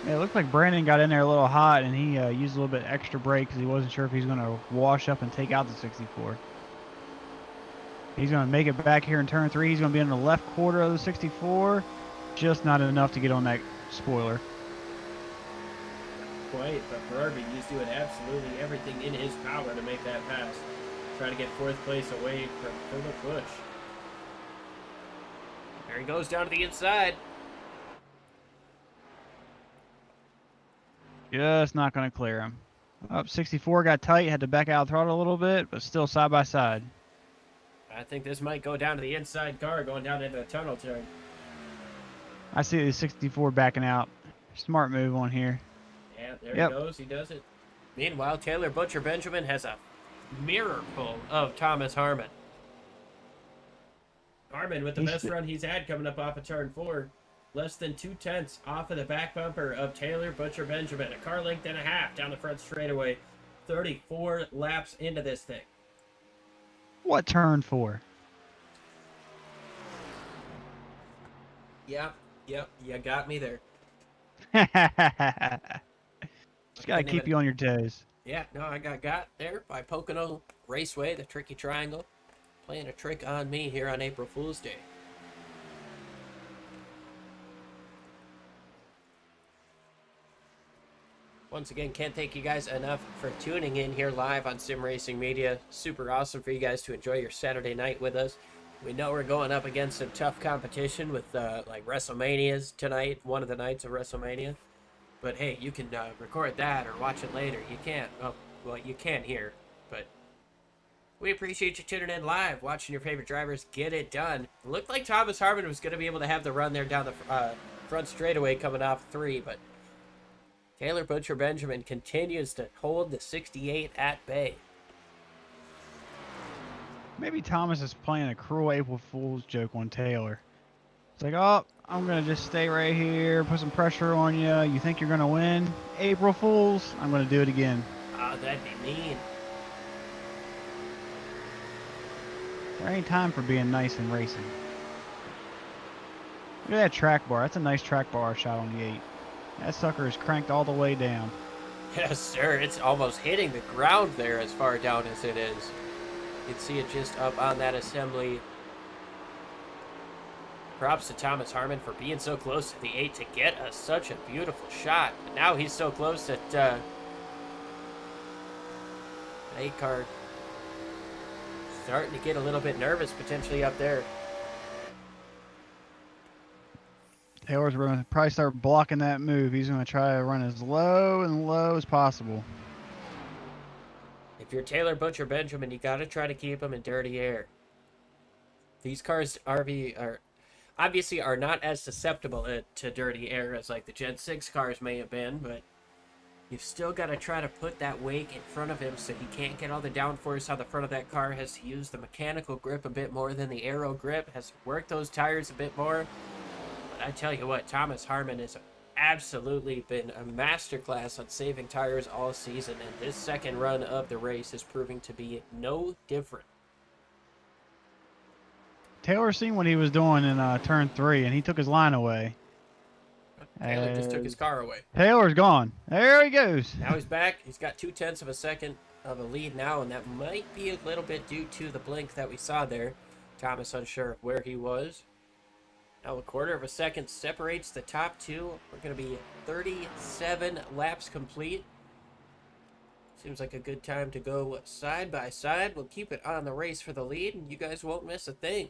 Yeah, it looked like Brandon got in there a little hot, and he used a little bit extra brake because he wasn't sure if he's going to wash up and take out the 64. He's going to make it back here in turn 3. He's going to be in the left quarter of the 64. Just not enough to get on that spoiler. Quite, but Brorby, he's doing absolutely everything in his power to make that pass. Trying to get 4th place away from Philip Bush. There he goes down to the inside. Just not going to clear him. Up 64 got tight, had to back out throttle a little bit, but still side by side. I think this might go down to the inside car going down into the tunnel turn. I see the 64 backing out. Smart move on here. Yeah, there he goes. He does it. Meanwhile, Taylor Butcher Benjamin has a mirror full of Thomas Harmon. Harmon with the best run he's had coming up off of turn 4. Less than 2/10 off of the back bumper of Taylor Butcher Benjamin. A car length and a half down the front straightaway. 34 laps into this thing. What turn 4? Yep, you got me there. Just gotta keep you on your toes. Yeah, no, I got there by Pocono Raceway, the tricky triangle. Playing a trick on me here on April Fool's Day. Once again, can't thank you guys enough for tuning in here live on Sim Racing Media. Super awesome for you guys to enjoy your Saturday night with us. We know we're going up against some tough competition with like WrestleManias tonight, one of the nights of WrestleMania. But hey, you can record that or watch it later. You can't, well, you can here, but we appreciate you tuning in live, watching your favorite drivers get it done. It looked like Thomas Harmon was going to be able to have the run there down the front straightaway coming off 3, but Taylor Butcher Benjamin continues to hold the 68 at bay. Maybe Thomas is playing a cruel April Fool's joke on Taylor. It's like, oh, I'm going to just stay right here, put some pressure on you. You think you're going to win? April Fools, I'm going to do it again. Oh, that'd be mean. There ain't time for being nice and racing. Look at that track bar. That's a nice track bar shot on the 8. That sucker is cranked all the way down. Yes, sir. It's almost hitting the ground there as far down as it is. You can see it just up on that assembly. Props to Thomas Harmon for being so close to the 8 to get us such a beautiful shot. But now he's so close that an 8 car starting to get a little bit nervous potentially up there. Taylor's going to probably start blocking that move. He's going to try to run as low and low as possible. If you're Taylor Butcher Benjamin, you got to try to keep him in dirty air. These cars obviously are not as susceptible to dirty air as like the Gen 6 cars may have been, but you've still got to try to put that wake in front of him so he can't get all the downforce on the front of that car, has to use the mechanical grip a bit more than the aero grip, has to work those tires a bit more. But I tell you what, Thomas Harmon has absolutely been a masterclass on saving tires all season, and this second run of the race is proving to be no different. Taylor seen what he was doing in turn 3, and he took his line away. Taylor just took his car away. Taylor's gone. There he goes. Now he's back. He's got 0.2 of a second of a lead now, and that might be a little bit due to the blink that we saw there. Thomas unsure of where he was. Now a 1/4 of a second separates the top two. We're going to be 37 laps complete. Seems like a good time to go side by side. We'll keep it on the race for the lead, and you guys won't miss a thing.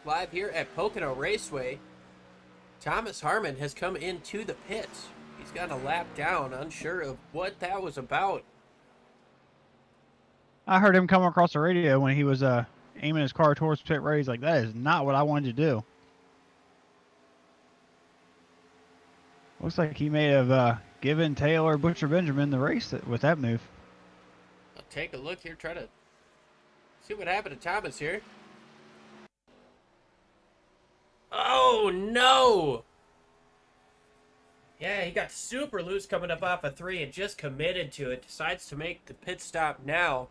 live here at Pocono Raceway. Thomas Harmon has come into the pits. He's got a lap down, unsure of what that was about. I heard him come across the radio when he was aiming his car towards pit road. He's like, that is not what I wanted to do. Looks like he may have given Taylor Butcher Benjamin the race with that move. I'll take a look here, try to see what happened to Thomas here. Oh, no! Yeah, he got super loose coming up off of 3 and just committed to it. Decides to make the pit stop now.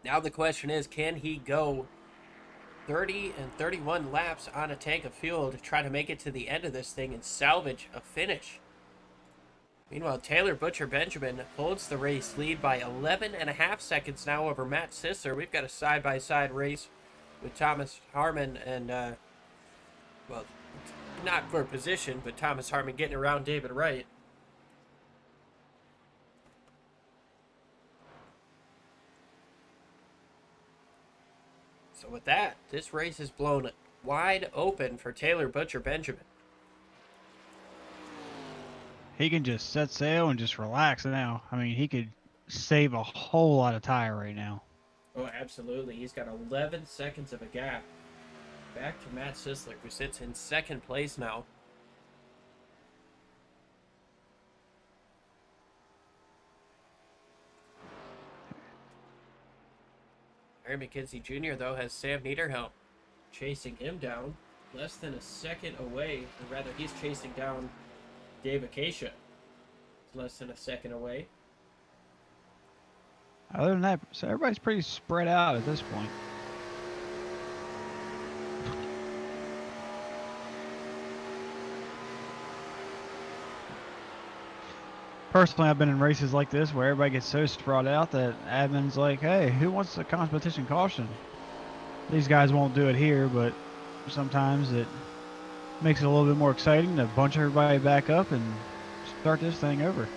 Now the question is, can he go 30 and 31 laps on a tank of fuel to try to make it to the end of this thing and salvage a finish? Meanwhile, Taylor Butcher Benjamin holds the race lead by 11.5 seconds now over Matt Sisler. We've got a side-by-side race with Thomas Harmon and, well, not for position, but Thomas Harmon getting around David Wright. So with that, this race is blown wide open for Taylor Butcher Benjamin. He can just set sail and just relax now. I mean, he could save a whole lot of tire right now. Oh, absolutely. He's got 11 seconds of a gap. Back to Matt Sisler, who sits in second place now. Larry McKenzie Jr., though, has Sam Niederhelm chasing him down. Less than a second away, or rather, he's chasing down Dave Acacia. It's less than a second away. Other than that, so everybody's pretty spread out at this point. Personally, I've been in races like this where everybody gets so spread out that admin's like, hey, who wants a competition caution? These guys won't do it here, but sometimes it makes it a little bit more exciting to bunch everybody back up and start this thing over.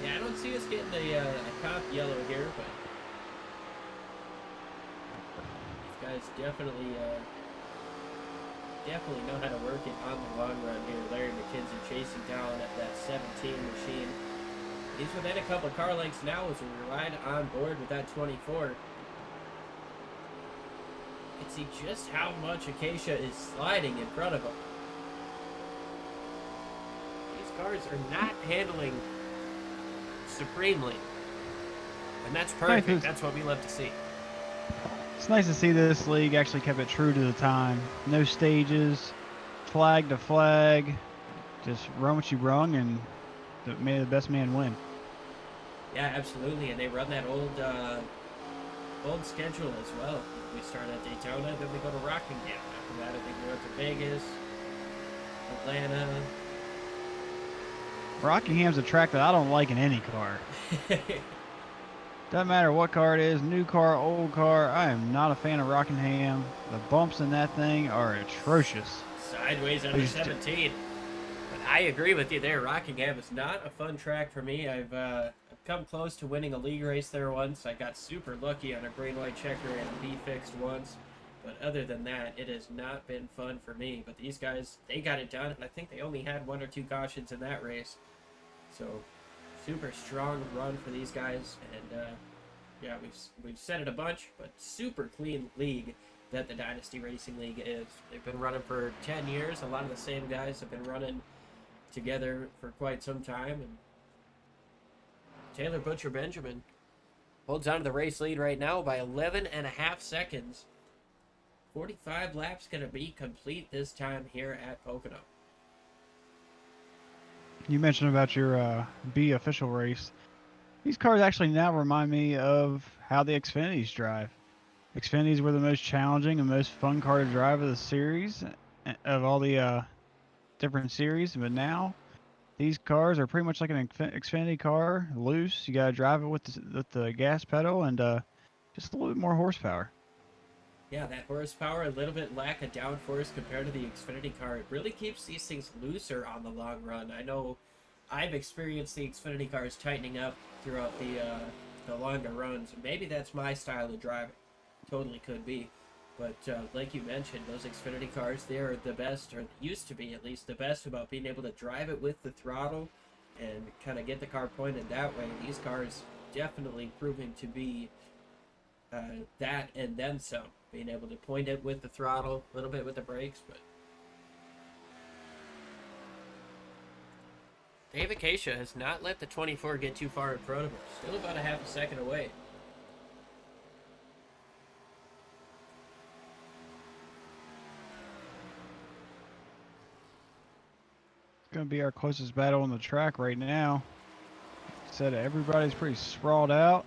Yeah, I don't see us getting a cop yellow here, but these guys definitely know how to work it on the long run here. Larry McKenzie chasing down at that 17 machine. He's within a couple car lengths now as we ride on board with that 24. You can see just how much Acacia is sliding in front of him. These cars are not handling supremely. And that's perfect. That's what we love to see. It's nice to see this league actually kept it true to the time. No stages, flag to flag, just run what you rung and may the best man win. Yeah, absolutely. And they run that old schedule as well. We start at Daytona, then we go to Rockingham. After that, I think we went to Vegas, Atlanta. Rockingham's a track that I don't like in any car. Doesn't matter what car it is, new car, old car, I am not a fan of Rockingham. The bumps in that thing are atrocious. Sideways under 17. But I agree with you there. Rockingham is not a fun track for me. I've come close to winning a league race there once. I got super lucky on a green-white checker and B-fixed once. But other than that, it has not been fun for me. But these guys, they got it done. And I think they only had 1 or 2 cautions in that race. So super strong run for these guys, and yeah, we've said it a bunch, but super clean league that the Dynasty Racing League is. They've been running for 10 years. A lot of the same guys have been running together for quite some time, and Taylor Butcher Benjamin holds on to the race lead right now by 11.5 seconds. 45 laps going to be complete this time here at Pocono. You mentioned about your B official race. These cars actually now remind me of how the Xfinities drive. Xfinities were the most challenging and most fun car to drive of the series, of all the different series, but now these cars are pretty much like an Xfinity car, loose. You got to drive it with the gas pedal and just a little bit more horsepower. Yeah, that horsepower, a little bit lack of downforce compared to the Xfinity car. It really keeps these things looser on the long run. I know I've experienced the Xfinity cars tightening up throughout the longer runs. Maybe that's my style of driving. Totally could be. But like you mentioned, those Xfinity cars, they are the best, or used to be at least the best, about being able to drive it with the throttle and kind of get the car pointed that way. These cars definitely proving to be that and then some. Being able to point it with the throttle, a little bit with the brakes, but David Acacia has not let the 24 get too far in front of him. Still about a half a second away. It's going to be our closest battle on the track right now. Said everybody's pretty sprawled out.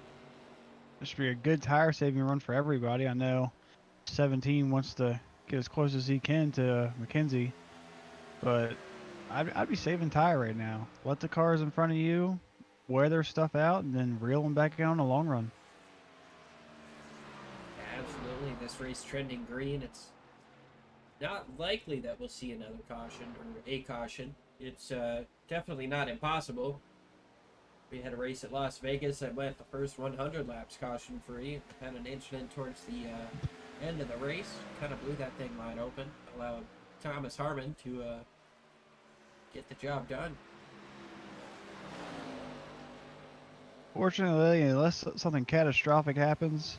This should be a good tire saving run for everybody. I know 17 wants to get as close as he can to McKenzie, but I'd be saving tire right now. Let the cars in front of you wear their stuff out and then reel them back out in the long run. Absolutely. This race trending green. It's not likely that we'll see another caution or a caution. It's definitely not impossible. We had a race at Las Vegas that went the first 100 laps caution free. Had an incident towards the end of the race. Kind of blew that thing wide open. Allowed Thomas Harmon to get the job done. Fortunately, unless something catastrophic happens,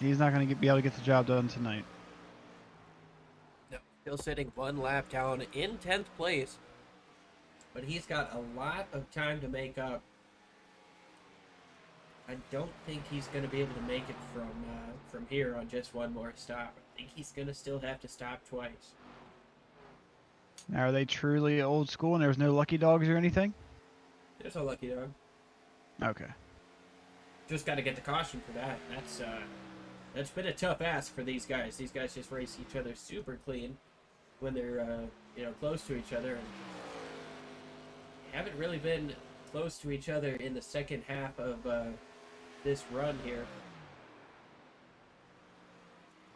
he's not going to be able to get the job done tonight. No, still sitting one lap down in 10th place, but he's got a lot of time to make up. I don't think he's going to be able to make it from here on just one more stop. I think he's going to still have to stop twice. Now, are they truly old school and there's no lucky dogs or anything? There's a lucky dog. Okay. Just got to get the caution for that. That's been a tough ask for these guys. These guys just race each other super clean when they're close to each other, and haven't really been close to each other in the second half of this run here.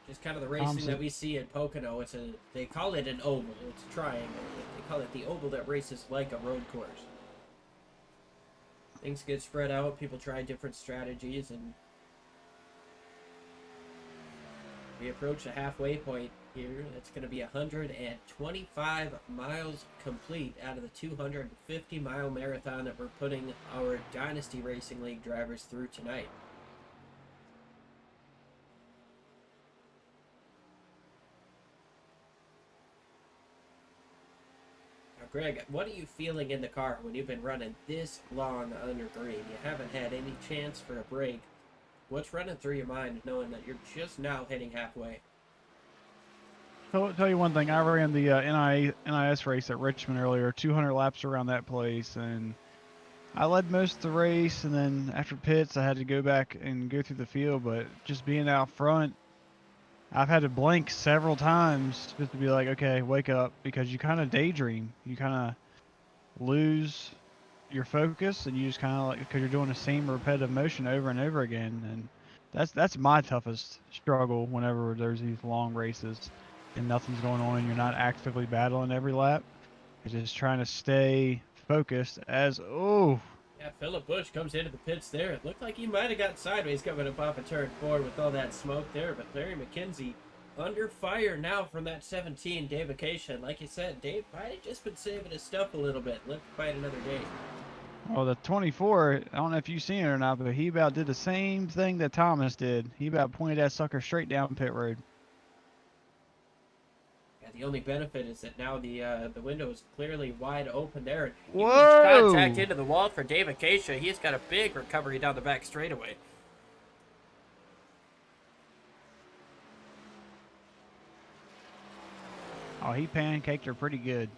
Just kind of the racing that we see in Pocono. They call it an oval. It's a triangle. They call it the oval that races like a road course. Things get spread out. People try different strategies, and we approach the halfway point here. That's going to be 125 miles complete out of the 250-mile marathon that we're putting our Dynasty Racing League drivers through tonight. Greg, what are you feeling in the car when you've been running this long under green? You haven't had any chance for a break. What's running through your mind knowing that you're just now hitting halfway? I'll tell you one thing. I ran the NIS race at Richmond earlier, 200 laps around that place, and I led most of the race, and then after pits, I had to go back and go through the field, but just being out front, I've had to blink several times just to be like, okay, wake up, because you kind of daydream. You kind of lose your focus, and you just kind of like, because you're doing the same repetitive motion over and over again, and that's my toughest struggle whenever there's these long races and nothing's going on and you're not actively battling every lap. It's just trying to stay focused Yeah, Philip Bush comes into the pits there. It looked like he might have got sideways coming up off of turn 4 with all that smoke there. But Larry McKenzie under fire now from that 17, Dave Acacia. Like you said, Dave might have just been saving his stuff a little bit. Live to fight another day. Well, the 24, I don't know if you've seen it or not, but he about did the same thing that Thomas did. He about pointed that sucker straight down pit road. Yeah, the only benefit is that now the window is clearly wide open there. Whoa! Huge contact into the wall for Dave Acacia. He's got a big recovery down the back straightaway. Oh, he pancaked her pretty good.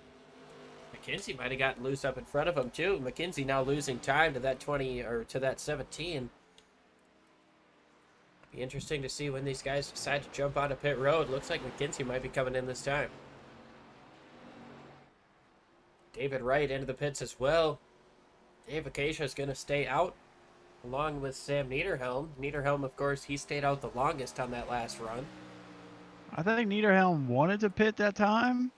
McKenzie might have gotten loose up in front of him too. McKenzie now losing time to that 20 or to that 17. Be interesting to see when these guys decide to jump onto pit road. Looks like McKenzie might be coming in this time. David Wright into the pits as well. Dave Acacia is going to stay out along with Sam Niederhelm. Niederhelm, of course, he stayed out the longest on that last run. I think Niederhelm wanted to pit that time,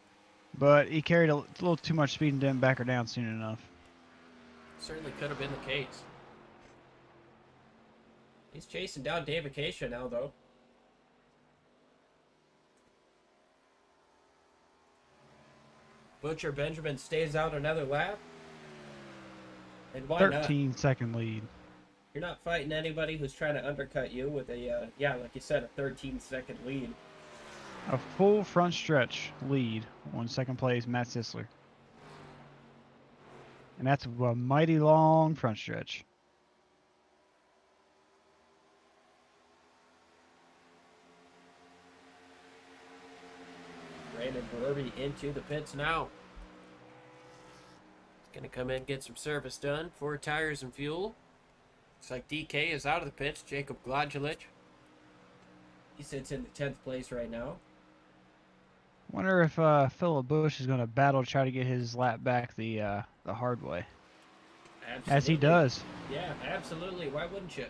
but he carried a little too much speed and didn't back her down soon enough. Certainly could have been the case. He's chasing down Dave Acacia now, though. Butcher Benjamin stays out another lap. And why not? 13-second lead. You're not fighting anybody who's trying to undercut you with a, yeah, like you said, a 13-second lead. A full front stretch lead on second place, Matt Sisler. And that's a mighty long front stretch. Brandon Burby into the pits now. He's going to come in and get some service done. 4 tires and fuel. Looks like DK is out of the pits. Jacob Glodjulich. He sits in the 10th place right now. Wonder if Philip Bush is going to battle to try to get his lap back the hard way. Absolutely. As he does. Yeah, absolutely. Why wouldn't you?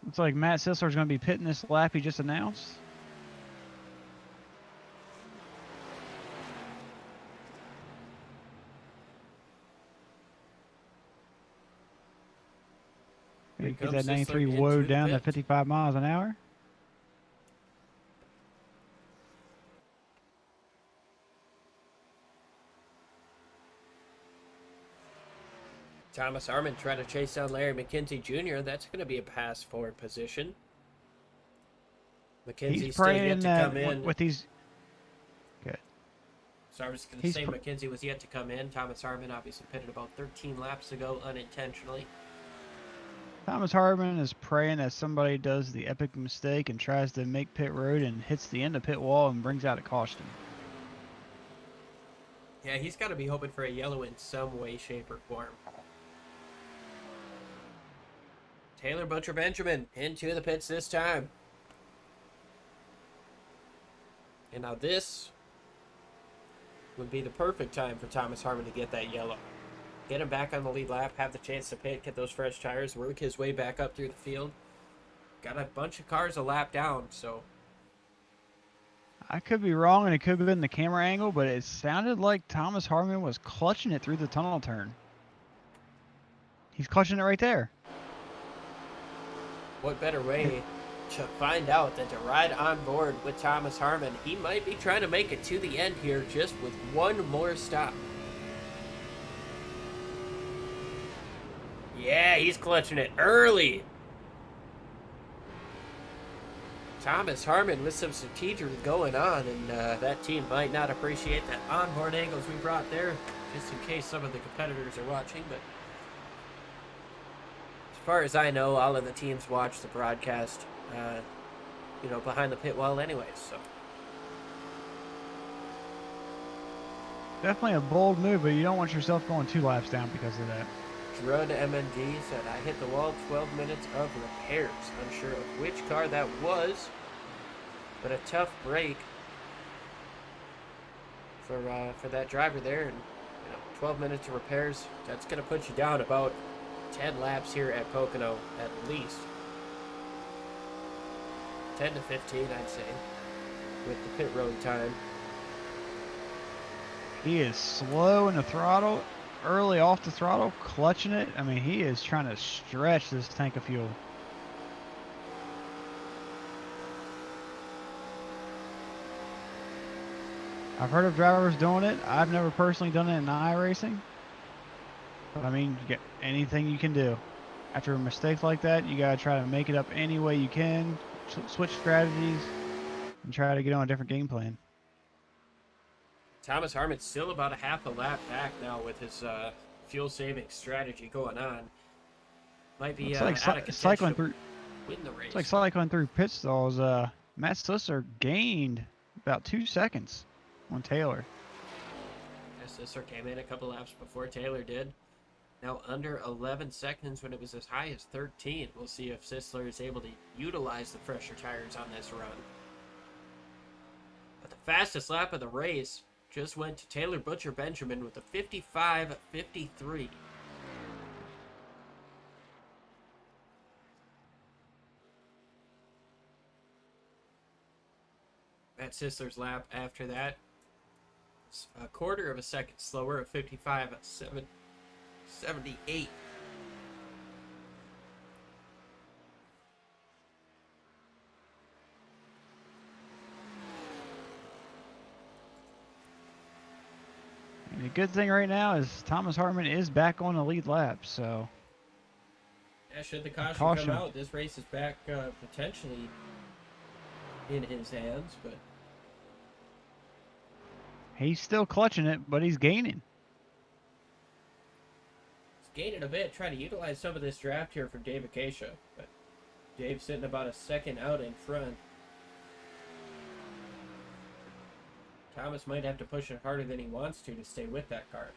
Looks like Matt Sisler is going to be pitting this lap he just announced. Get that 93 woe down to 55 miles an hour. Thomas Harmon trying to chase down Larry McKenzie Jr. That's going to be a pass forward position. McKenzie still yet to come in. With these... Good. So I was going to say McKenzie was yet to come in. Thomas Harmon obviously pitted about 13 laps ago unintentionally. Thomas Harmon is praying that somebody does the epic mistake and tries to make pit road and hits the end of pit wall and brings out a caution. Yeah, he's got to be hoping for a yellow in some way, shape, or form. Taylor Butcher Benjamin into the pits this time. And now this would be the perfect time for Thomas Harmon to get that yellow. Get him back on the lead lap, have the chance to pit, get those fresh tires, work his way back up through the field. Got a bunch of cars a lap down, so... I could be wrong, and it could have been the camera angle, but it sounded like Thomas Harmon was clutching it through the tunnel turn. He's clutching it right there. What better way to find out than to ride on board with Thomas Harmon? He might be trying to make it to the end here just with one more stop. Yeah, he's clutching it early. Thomas Harmon with some strategy going on, and that team might not appreciate that onboard angles we brought there, just in case some of the competitors are watching. But as far as I know, all of the teams watch the broadcast, behind the pit wall anyways. So definitely a bold move, but you don't want yourself going 2 laps down because of that. Drud MND said, I hit the wall, 12 minutes of repairs. Unsure of which car that was, but a tough break for that driver there. And 12 minutes of repairs, that's going to put you down about 10 laps here at Pocono at least. 10 to 15, I'd say, with the pit road time. He is slow in the throttle. Early off the throttle, clutching it. I mean, he is trying to stretch this tank of fuel. I've heard of drivers doing it. I've never personally done it in iRacing. But I mean, you get anything you can do. After a mistake like that, you gotta try to make it up any way you can, switch strategies, and try to get on a different game plan. Thomas Harmon's still about a half a lap back now with his fuel-saving strategy going on. Might be it's like cycling through. Win the race. It's like cycling through pit stalls. Matt Sisler gained about 2 seconds on Taylor. Sisler came in a couple laps before Taylor did. Now under 11 seconds when it was as high as 13. We'll see if Sisler is able to utilize the fresher tires on this run. But the fastest lap of the race just went to Taylor Butcher Benjamin with a 55.53. Matt Sisler's lap after that, a quarter of a second slower, at 55.78. the good thing right now is Thomas Harmon is back on the lead lap, so Yeah, should the caution Caution. come out, this race is back potentially in his hands, but he's still clutching it, but he's gaining. he's gaining a bit, trying to utilize some of this draft here from Dave Acacia. But Dave's sitting about a second out in front. Thomas might have to push it harder than he wants to stay with that car.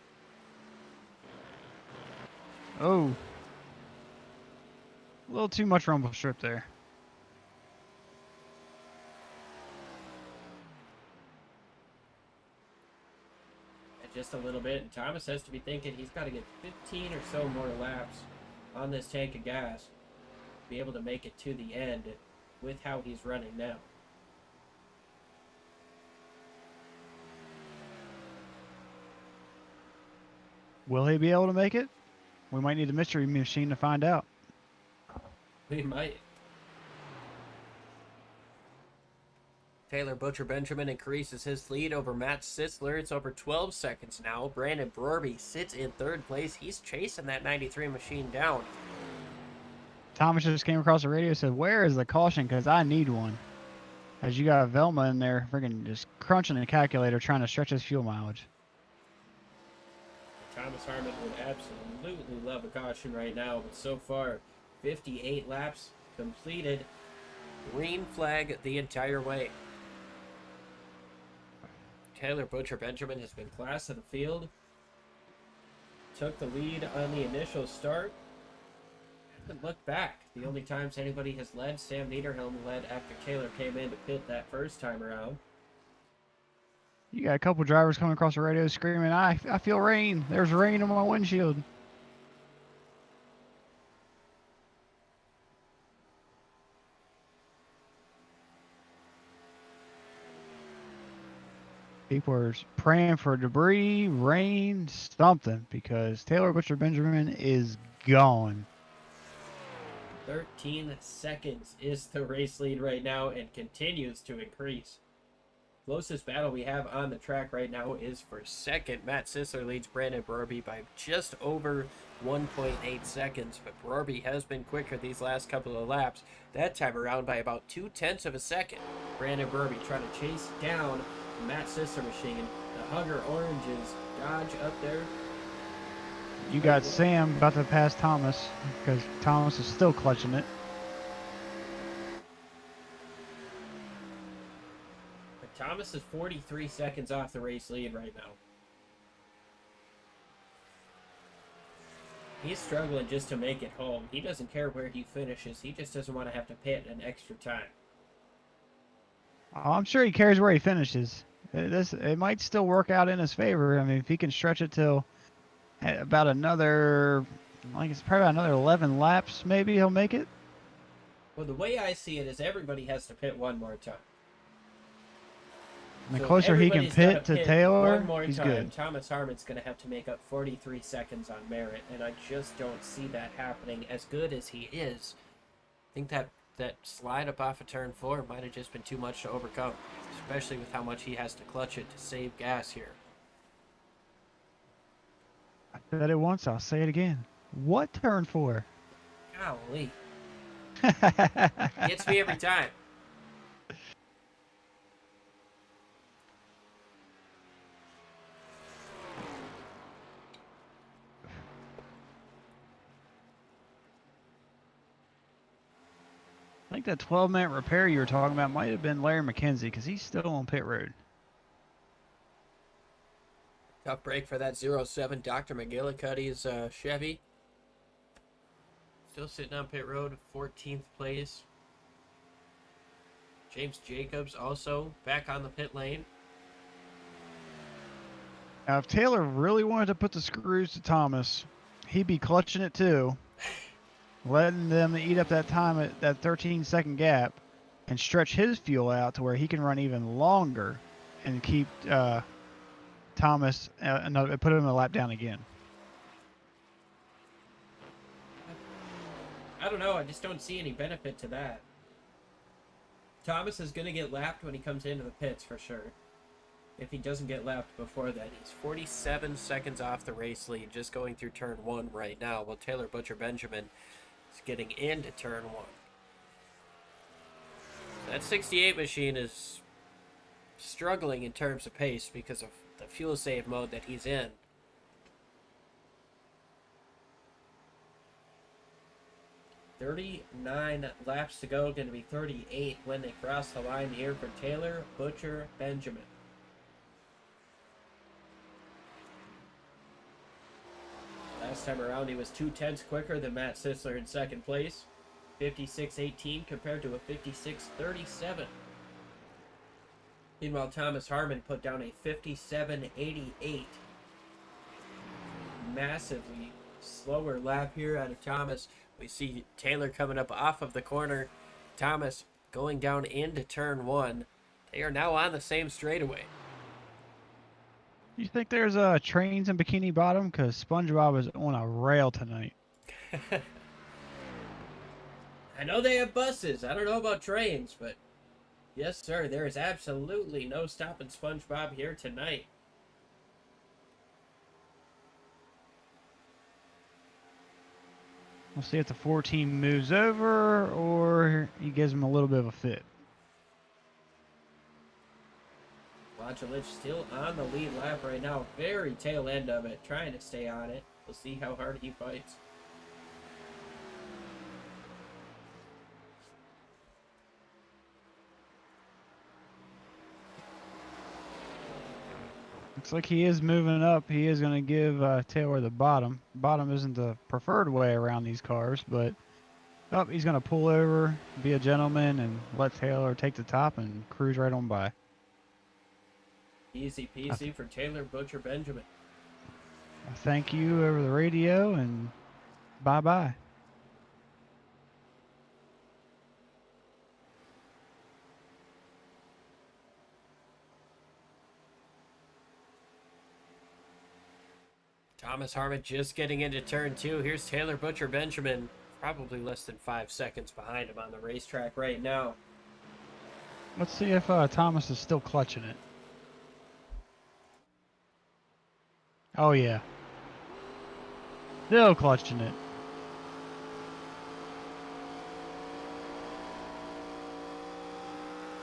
Oh. A little too much rumble strip there. And just a little bit, and Thomas has to be thinking he's got to get 15 or so more laps on this tank of gas to be able to make it to the end with how he's running now. Will he be able to make it? We might need a mystery machine to find out. We might. Taylor Butcher Benjamin increases his lead over Matt Sisler. It's over 12 seconds now. Brandon Brorby sits in third place. He's chasing that 93 machine down. Thomas just came across the radio and said, "Where is the caution? Because I need one." As you got Velma in there freaking just crunching the calculator trying to stretch his fuel mileage. Thomas Harmon would absolutely love a caution right now, but so far, 58 laps completed. Green flag the entire way. Taylor Butcher Benjamin has been class of the field. Took the lead on the initial start. Haven't looked back. The only times anybody has led, Sam Niederhelm led after Taylor came in to pit that first time around. You got a couple drivers coming across the radio screaming, I feel rain. There's rain on my windshield. People are praying for debris, rain, something, because Taylor Butcher Benjamin is gone. 13 seconds is the race lead right now and continues to increase. Closest battle we have on the track right now is for second. Matt Sisler leads Brandon Brorby by just over 1.8 seconds, but Brorby has been quicker these last couple of laps. That time around by about 0.2 of a second. Brandon Brorby trying to chase down Matt Sisler machine. The Hugger Oranges dodge up there. You got Sam about to pass Thomas because Thomas is still clutching it. But Thomas is 43 seconds off the race lead right now. He's struggling just to make it home. He doesn't care where he finishes. He just doesn't want to have to pit an extra time. I'm sure he cares where he finishes. It might still work out in his favor. I mean, if he can stretch it till about another, it's probably about another 11 laps, maybe he'll make it. Well, the way I see it is everybody has to pit one more time. And the closer he can pit to Taylor, one more he's time, good. Thomas Harmon's going to have to make up 43 seconds on merit, and I just don't see that happening. As good as he is, I think that slide up off of turn 4 might have just been too much to overcome, especially with how much he has to clutch it to save gas here. I said it once, I'll say it again. What turn 4? Golly. Gets me every time. I think that 12-minute repair you were talking about might have been Larry McKenzie because he's still on pit road. Tough break for that 07 Dr. McGillicuddy's Chevy. Still sitting on pit road, 14th place. James Jacobs also back on the pit lane. Now, if Taylor really wanted to put the screws to Thomas, he'd be clutching it too, letting them eat up that time at that 13-second gap and stretch his fuel out to where he can run even longer and keep Thomas and put him a lap down again. I don't know. I just don't see any benefit to that. Thomas is going to get lapped when he comes into the pits for sure. if he doesn't get lapped before that. He's 47 seconds off the race lead, just going through turn 1 right now, while Taylor Butcher Benjamin is getting into turn 1. That 68 machine is struggling in terms of pace because of the fuel save mode that he's in. "39 laps to go, going to be 38 when they cross the line here for Taylor Butcher Benjamin. Last time around, he was 2/10 quicker than Matt Sisler in second place. 56.18 compared to a 56.37. Meanwhile, Thomas Harmon put down a 57.88. Massively slower lap here out of Thomas. We see Taylor coming up off of the corner. Thomas going down into turn 1. They are now on the same straightaway. You think there's trains in Bikini Bottom? Because SpongeBob is on a rail tonight. I know they have buses. I don't know about trains, but yes, sir, there is absolutely no stopping SpongeBob here tonight. We'll see if the 14 moves over or he gives him a little bit of a fit. Wachelich still on the lead lap right now. Very tail end of it, trying to stay on it. We'll see how hard he fights. Looks like he is moving up. He is going to give Taylor the bottom. Bottom isn't the preferred way around these cars, but he's going to pull over, be a gentleman, and let Taylor take the top and cruise right on by. Easy peasy for Taylor Butcher Benjamin. Thank you over the radio, and bye-bye. Thomas Harmon just getting into turn 2. Here's Taylor Butcher Benjamin, probably less than 5 seconds behind him on the racetrack right now. Let's see if Thomas is still clutching it. Oh, yeah. Still clutching it.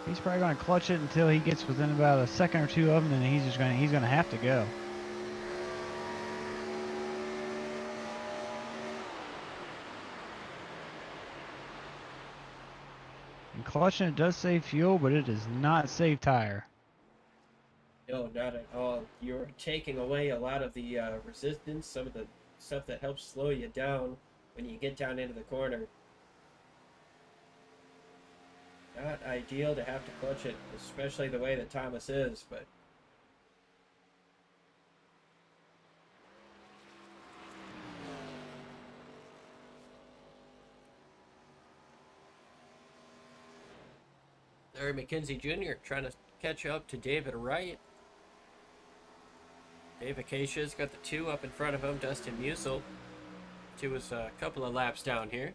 He's probably going to clutch it until he gets within about a second or two of them, and he's going to have to go. And clutching it does save fuel, but it does not save tire. No, not at all. You're taking away a lot of the resistance, some of the stuff that helps slow you down when you get down into the corner. Not ideal to have to clutch it, especially the way that Thomas is, but Larry McKenzie Jr. trying to catch up to David Wright. Dave Acacia's got the 2 up in front of him. Dustin Musil 2 is a couple of laps down here.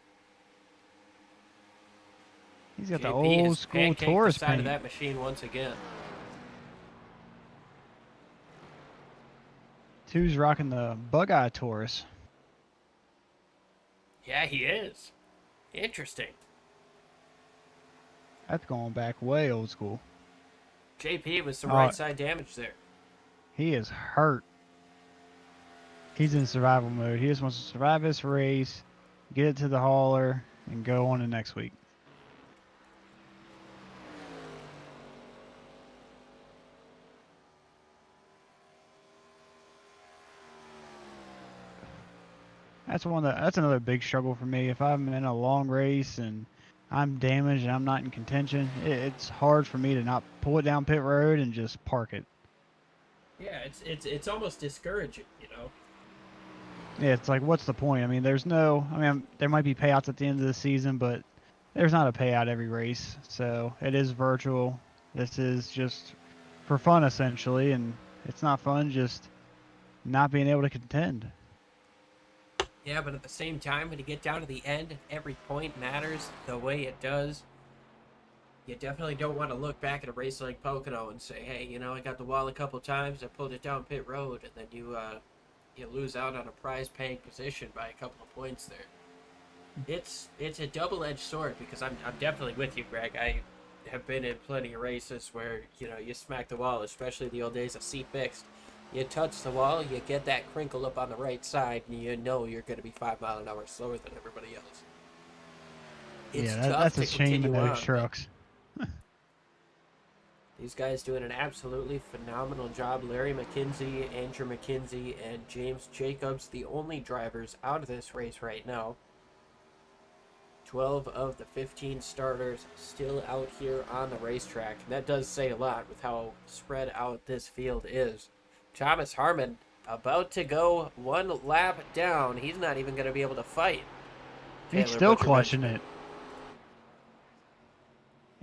He's got JP the old school Taurus side paint. of that machine once again. 2's rocking the Bug-Eye Taurus. Yeah, he is. Interesting. That's going back way old school. JP with some right side damage there. He is hurt. He's in survival mode. He just wants to survive this race, get it to the hauler, and go on to next week. That's another big struggle for me. If I'm in a long race and I'm damaged and I'm not in contention, it's hard for me to not pull it down pit road and just park it. Yeah, it's almost discouraging, you know. Yeah, it's like, what's the point? I mean, there might be payouts at the end of the season, but there's not a payout every race. So it is virtual. This is just for fun, essentially, and it's not fun just not being able to contend. Yeah, but at the same time, when you get down to the end, every point matters the way it does. you definitely don't want to look back at a race like Pocono and say, hey, you know, I got the wall a couple times, I pulled it down pit road, and then you lose out on a prize-paying position by a couple of points there. It's a double-edged sword, because I'm definitely with you, Greg. I have been in plenty of races where, you know, you smack the wall, especially the old days of C-Fixed. You touch the wall, you get that crinkle up on the right side, and you know you're going to be 5 miles an hour slower than everybody else. It's Yeah, tough that's to a shame in continue those on. trucks. These guys doing an absolutely phenomenal job. Larry McKenzie, Andrew McKenzie, and James Jacobs, the only drivers out of this race right now. 12 of the 15 starters still out here on the racetrack. And that does say a lot with how spread out this field is. Thomas Harmon about to go one lap down. He's not even going to be able to fight. He's Taylor still Butcher clutching Benjamin. it.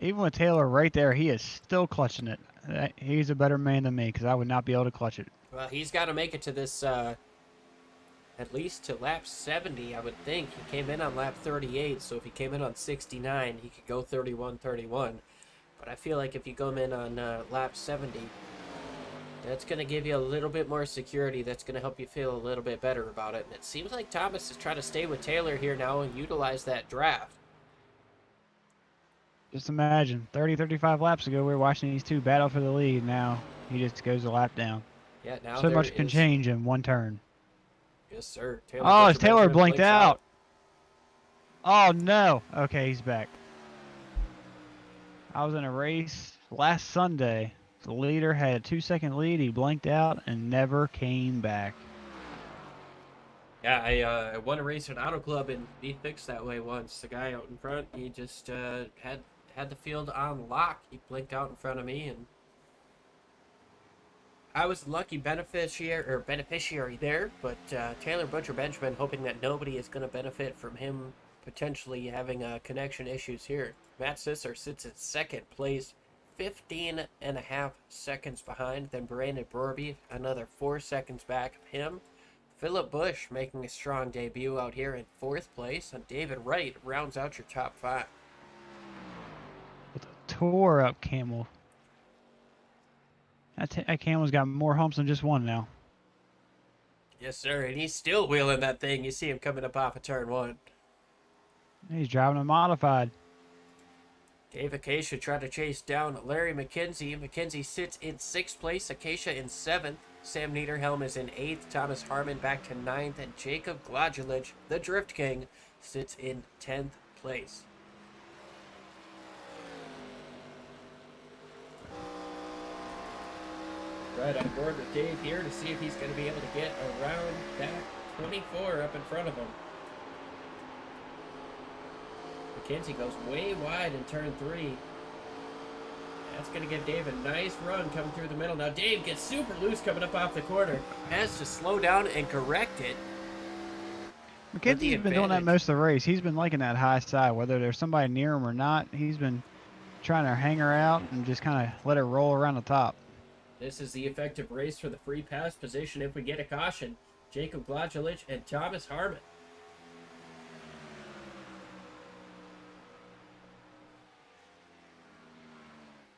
Even with Taylor right there, he is still clutching it. He's a better man than me because I would not be able to clutch it. Well, he's got to make it to this, at least to lap 70, I would think. He came in on lap 38, so if he came in on 69, he could go 31-31. But I feel like if you come in on lap 70, that's going to give you a little bit more security. That's going to help you feel a little bit better about it. And it seems like Thomas is trying to stay with Taylor here now and utilize that draft. Just imagine, 30, 35 laps ago, we were watching these two battle for the lead. Now he just goes a lap down. Yeah, now So there much can is- change in one turn. Yes, sir. Oh, Butcher his Taylor Benjamin blinked blinks out. Oh, no. Okay, he's back. I was in a race last Sunday. The leader had a 2-second lead. He blinked out and never came back. Yeah, I won a race at Auto Club and he fixed that way once. The guy out in front, he just had the field on lock. He blinked out in front of me, and I was the lucky beneficiary there. But Taylor Butcher Benjamin hoping that nobody is going to benefit from him potentially having connection issues here. Matt Sisser sits in second place, 15.5 seconds behind. Then Brandon Borby, another 4 seconds back of him. Philip Bush making a strong debut out here in fourth place, and David Wright rounds out your top 5. With a tore up Camel. That Camel's got more humps than just one now. Yes, sir, and he's still wheeling that thing. You see him coming up off of turn 1. He's driving a modified. Dave Acacia tried to chase down Larry McKenzie. McKenzie sits in 6th place, Acacia in 7th. Sam Niederhelm is in 8th, Thomas Harmon back to 9th, and Jacob Gladulich, the Drift King, sits in 10th place. Right on board with Dave here to see if he's going to be able to get around that 24 up in front of him. McKenzie goes way wide in turn 3. That's going to give Dave a nice run coming through the middle. Now Dave gets super loose coming up off the corner. Has to slow down and correct it. McKenzie's been doing that most of the race. He's been liking that high side, whether there's somebody near him or not. He's been trying to hang her out and just kind of let her roll around the top. This is the effective race for the free pass position if we get a caution. Jacob Gladulich and Thomas Harmon.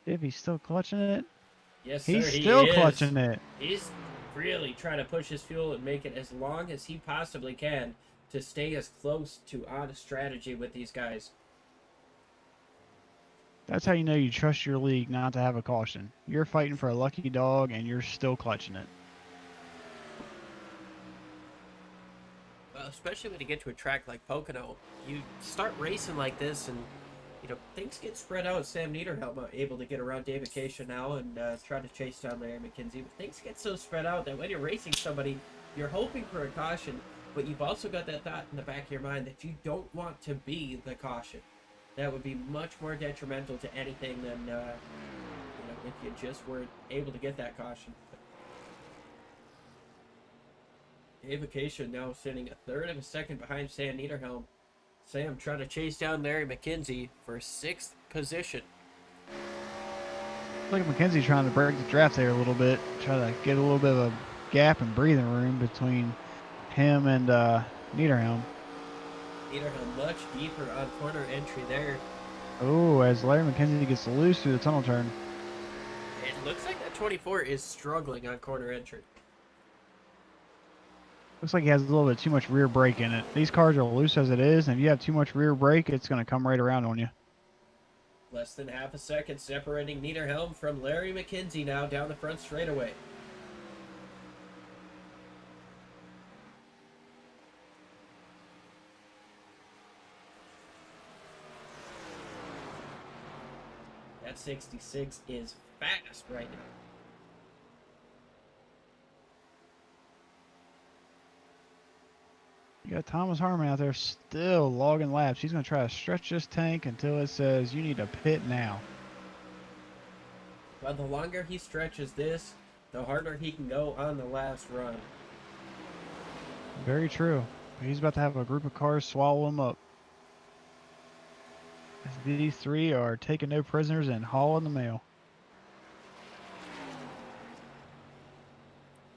If he's still clutching it, Yes, sir, he's he still is. clutching it. He's really trying to push his fuel and make it as long as he possibly can to stay as close to on strategy with these guys. That's how you know you trust your league not to have a caution. You're fighting for a lucky dog and you're still clutching it. Well, especially when you get to a track like Pocono, you start racing like this and, you know, things get spread out. Sam Niederhelm able to get around Dave Acacia now and try to chase down Larry McKenzie. But things get so spread out that when you're racing somebody, you're hoping for a caution, but you've also got that thought in the back of your mind that you don't want to be the caution. That would be much more detrimental to anything than, you know, if you just weren't able to get that caution. Dave Acacia now sitting a third of a second behind Sam Niederhelm. Sam trying to chase down Larry McKenzie for 6th position. Look at McKenzie trying to break the draft there a little bit. Try to get a little bit of a gap and breathing room between him and Niederhelm. Niederhelm much deeper on corner entry there. Oh, as Larry McKenzie gets loose through the tunnel turn. It looks like that 24 is struggling on corner entry. Looks like he has a little bit too much rear brake in it. These cars are loose as it is, and if you have too much rear brake, it's going to come right around on you. Less than half a second separating Niederhelm from Larry McKenzie now down the front straightaway. That 66 is fast right now. You got Thomas Harmon out there still logging laps. He's going to try to stretch this tank until it says you need to pit now. Well, the longer he stretches this, the harder he can go on the last run. Very true. He's about to have a group of cars swallow him up. As these three are taking no prisoners and hauling the mail.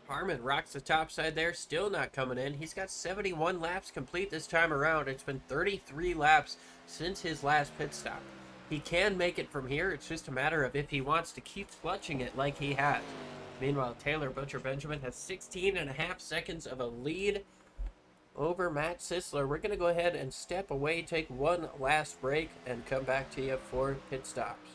Harmon rocks the top side there, still not coming in. He's got 71 laps complete this time around. It's been 33 laps since his last pit stop. He can make it from here. It's just a matter of if he wants to keep clutching it like he has. Meanwhile, Taylor Butcher Benjamin has 16.5 seconds of a lead over Matt Sisler. We're going to go ahead and step away, take one last break, and come back to you for pit stops.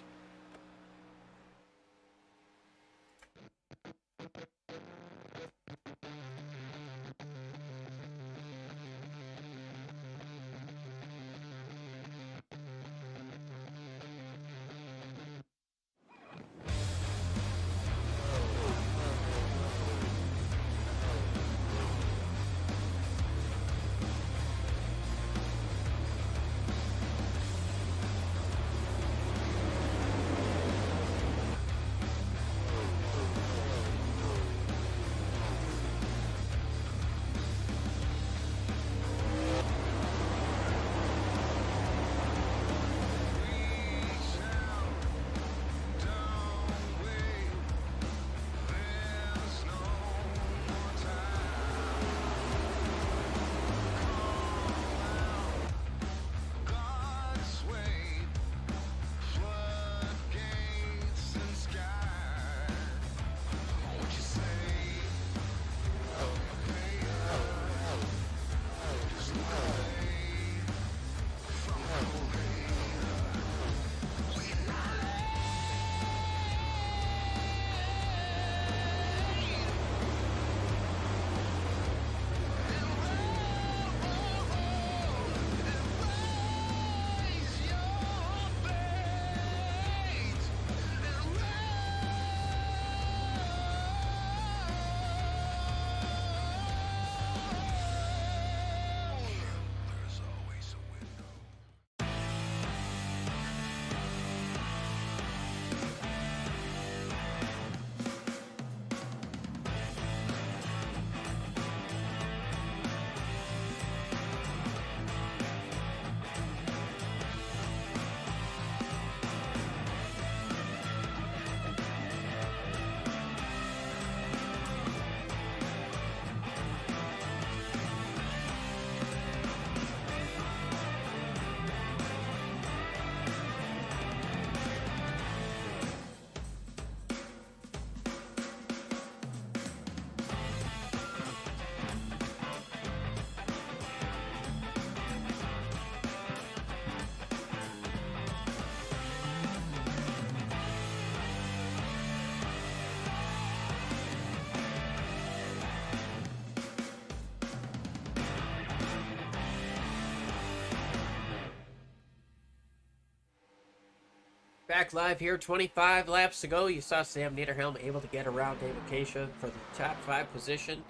Back live here, 25 laps to go. You saw Sam Niederhelm able to get around David Keisha for the top 5 position.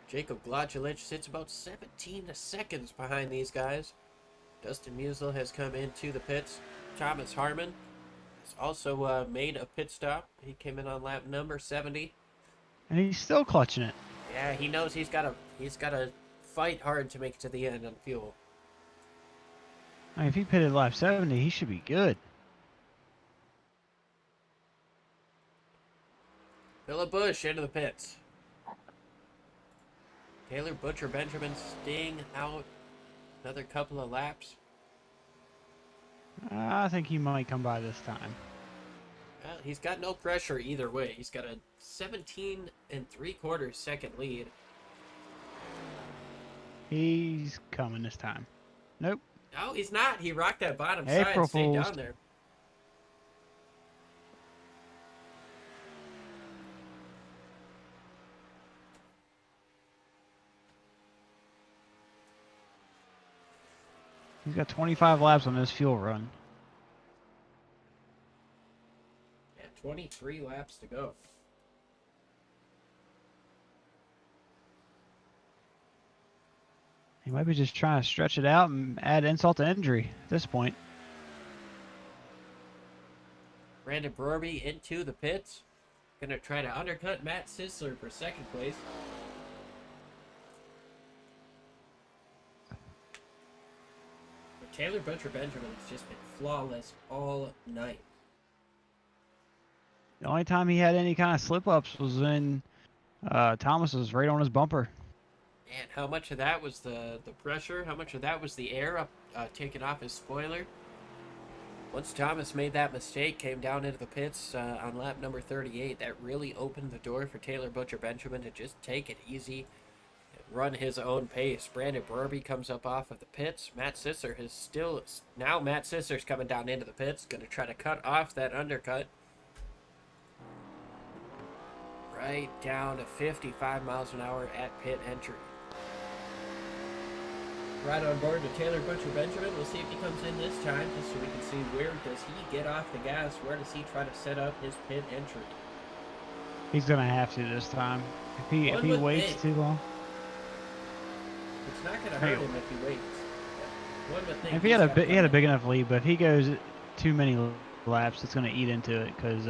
Jacob Glodgelich sits about 17 seconds behind these guys. Dustin Musial has come into the pits. Thomas Harmon has also made a pit stop. He came in on lap number 70. And he's still clutching it. Yeah, he knows he's got to fight hard to make it to the end on fuel. I mean, if he pitted lap 70, he should be good. Philip Bush into the pits. Taylor Butcher Benjamin staying out another couple of laps. I think he might come by this time. Well, he's got no pressure either way. He's got a 17 3/4 second lead. He's coming this time. Nope. No, he's not. He rocked that bottom April side, stayed Fools. down there. He's got 25 laps on this fuel run. Yeah, 23 laps to go. He might be just trying to stretch it out and add insult to injury at this point. Brandon Brorby into the pits. Gonna try to undercut Matt Sisler for second place. But Taylor Butcher Benjamin has just been flawless all night. The only time he had any kind of slip-ups was when Thomas was right on his bumper. And how much of that was the pressure? How much of that was the air taking off his spoiler? Once Thomas made that mistake, came down into the pits on lap number 38, that really opened the door for Taylor Butcher Benjamin to just take it easy and run his own pace. Brandon Brorby comes up off of the pits. Matt Sisler is still... Now Matt Sisler's coming down into the pits, going to try to cut off that undercut. Right down to 55 miles an hour at pit entry. Right on board to Taylor Butcher Benjamin. We'll see if he comes in this time, just so we can see where does he get off the gas, where does he try to set up his pit entry. He's gonna have to this time. If he waits too long. It's not gonna hurt him if he waits. One would think If he had a big enough lead, but if he goes too many laps, it's gonna eat into it because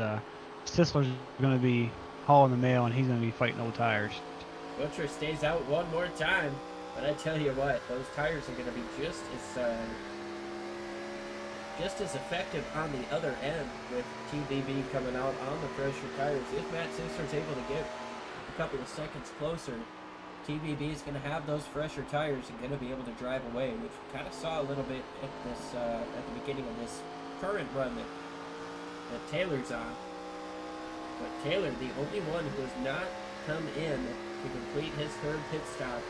Sisler's gonna be hauling the mail and he's gonna be fighting old tires. Butcher stays out one more time. But I tell you what, those tires are going to be just as effective on the other end with TBB coming out on the fresher tires. If Matt Sisler's able to get a couple of seconds closer, TBB is going to have those fresher tires and going to be able to drive away, which we kind of saw a little bit at this at the beginning of this current run that Taylor's on. But Taylor, the only one who has not come in to complete his third pit stop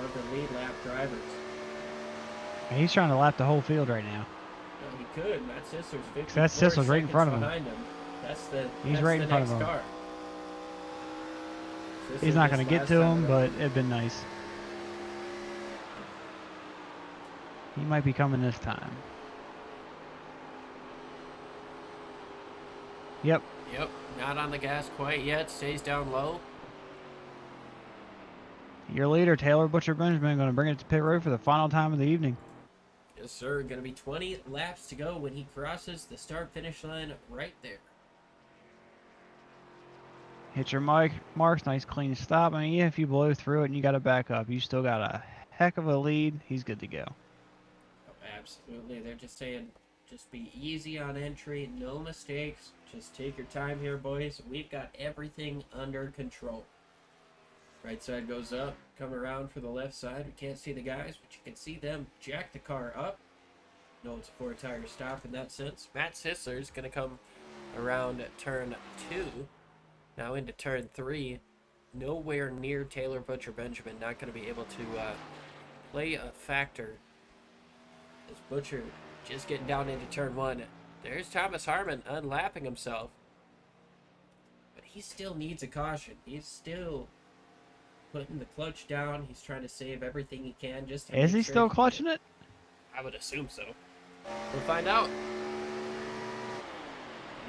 of the lead lap drivers. And he's trying to lap the whole field right now. Well, he could. Matt Sisler's 54 That's Sisler's right in front of him. behind him. He's right in front of him. Car. He's not going to get to him, but it'd been nice. He might be coming this time. Yep. Yep. Not on the gas quite yet. Stays down low. Your leader, Taylor Butcher Benjamin, going to bring it to pit road for the final time of the evening. Yes, sir. Going to be 20 laps to go when he crosses the start-finish line right there. Hit your marks, nice clean stop. I mean, if you blow through it and you got to back up, you still got a heck of a lead. He's good to go. Oh, absolutely. They're just saying, just be easy on entry, no mistakes. Just take your time here, boys. We've got everything under control. Right side goes up, come around for the left side. We can't see the guys, but you can see them jack the car up. No, it's a four-tire stop in that sense. Matt Sisler is going to come around turn 2, now into turn 3. Nowhere near Taylor Butcher Benjamin, not going to be able to play a factor. As Butcher just getting down into turn 1. There's Thomas Harmon unlapping himself. But he still needs a caution. He's still putting the clutch down. He's trying to save everything he can just to Is he still clutching it? I would assume so. We'll find out.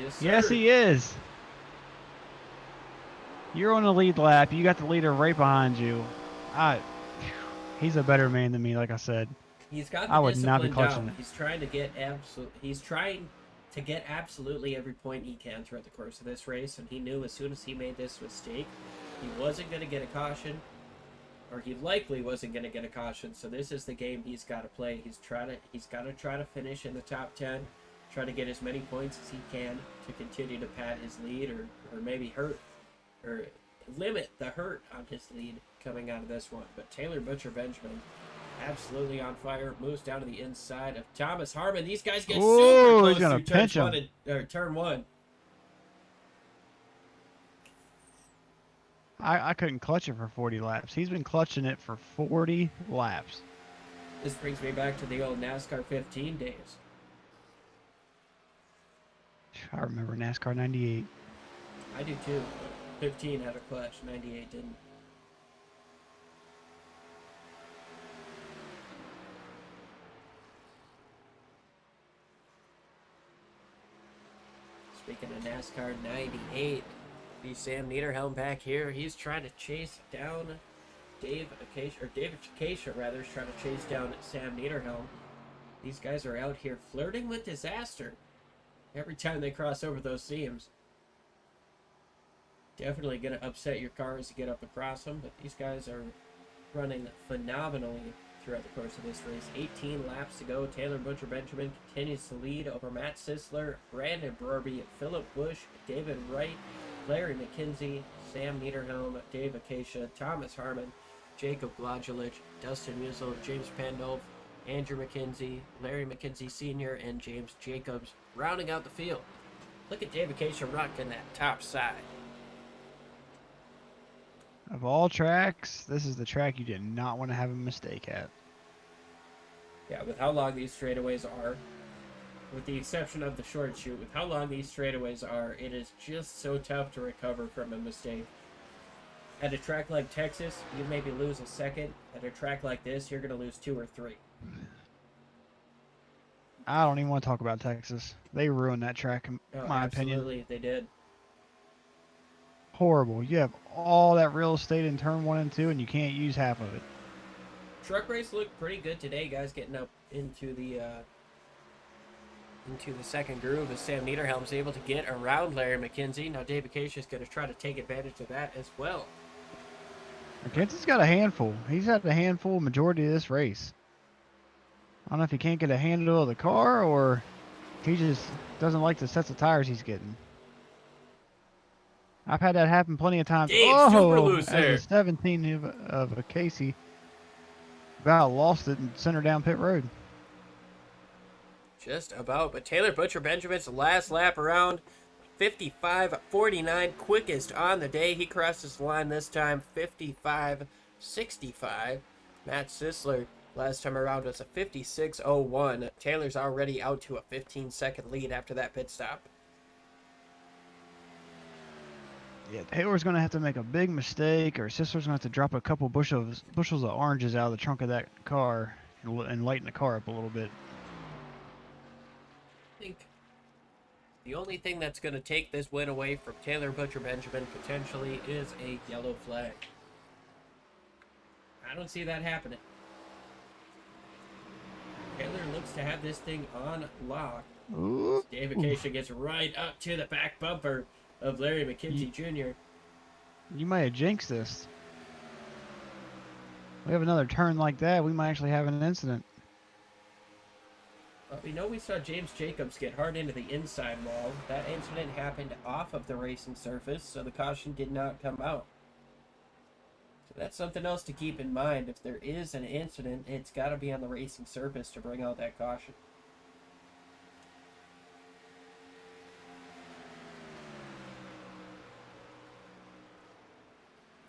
Yes, sir. Yes, he is. You're on the lead lap. You got the leader right behind you. He's a better man than me, like I said. He's got the I would not be discipline clutching down. it. He's trying to get absolutely every point he can throughout the course of this race, and he knew as soon as he made this mistake, he wasn't going to get a caution, or he likely wasn't going to get a caution. So this is the game he's got to play. He's got to try to finish in the top 10, try to get as many points as he can to continue to pad his lead, or maybe hurt or limit the hurt on his lead coming out of this one. But Taylor Butcher Benjamin absolutely on fire. Moves down to the inside of Thomas Harmon. These guys get Ooh, super he's close gonna through turns pinch him. turn one. I couldn't clutch it for 40 laps. He's been clutching it for 40 laps. This brings me back to the old NASCAR 15 days. I remember NASCAR 98. I do too. 15 had a clutch, 98 didn't. Speaking of NASCAR 98, be Sam Niederhelm back here. He's trying to chase down David Acacia rather, is trying to chase down Sam Niederhelm. These guys are out here flirting with disaster every time they cross over those seams. Definitely going to upset your car as you get up across them, but these guys are running phenomenally throughout the course of this race. 18 laps to go. Taylor Butcher Benjamin continues to lead over Matt Sisler, Brandon Brorby, Philip Bush, David Wright, Larry McKenzie, Sam Niederhelm, Dave Acacia, Thomas Harmon, Jacob Blodulich, Dustin Musil, James Pandolf, Andrew McKenzie, Larry McKenzie Sr., and James Jacobs rounding out the field. Look at Dave Acacia rocking that top side. Of all tracks, this is the track you did not want to have a mistake at. Yeah, with how long these straightaways are, with the exception of the short shoot, with how long these straightaways are, it is just so tough to recover from a mistake. At a track like Texas, you maybe lose a second. At a track like this, you're going to lose 2 or 3. I don't even want to talk about Texas. They ruined that track, in my opinion. Absolutely, they did. Horrible. You have all that real estate in turn 1 and 2, and you can't use half of it. Truck race looked pretty good today, guys, getting up into the second groove as Sam Niederhelm's able to get around Larry McKenzie. Now Dave Acacia is going to try to take advantage of that as well. McKenzie's got a handful. He's had a handful majority of this race. I don't know if he can't get a handle of the car or he just doesn't like the sets of tires he's getting. I've had that happen plenty of times. Dave, oh, super loose as there. a 17 of a Casey about lost it and sent her down pit road. Just about, but Taylor Butcher Benjamin's last lap around 55.49, quickest on the day. He crosses the line this time, 55.65. Matt Sisler last time around was a 56.01. Taylor's already out to a 15-second lead after that pit stop. Yeah, Taylor's going to have to make a big mistake, or Sisler's going to have to drop a couple bushels of oranges out of the trunk of that car and lighten the car up a little bit. I think the only thing that's going to take this win away from Taylor Butcher Benjamin potentially is a yellow flag. I don't see that happening. Taylor looks to have this thing on lock. Ooh. Dave Acacia gets right up to the back bumper of Larry McKenzie Jr. You might have jinxed this. We have another turn like that, we might actually have an incident. Well, we know we saw James Jacobs get hard into the inside wall. That incident happened off of the racing surface, so the caution did not come out. So that's something else to keep in mind. If there is an incident, it's got to be on the racing surface to bring out that caution.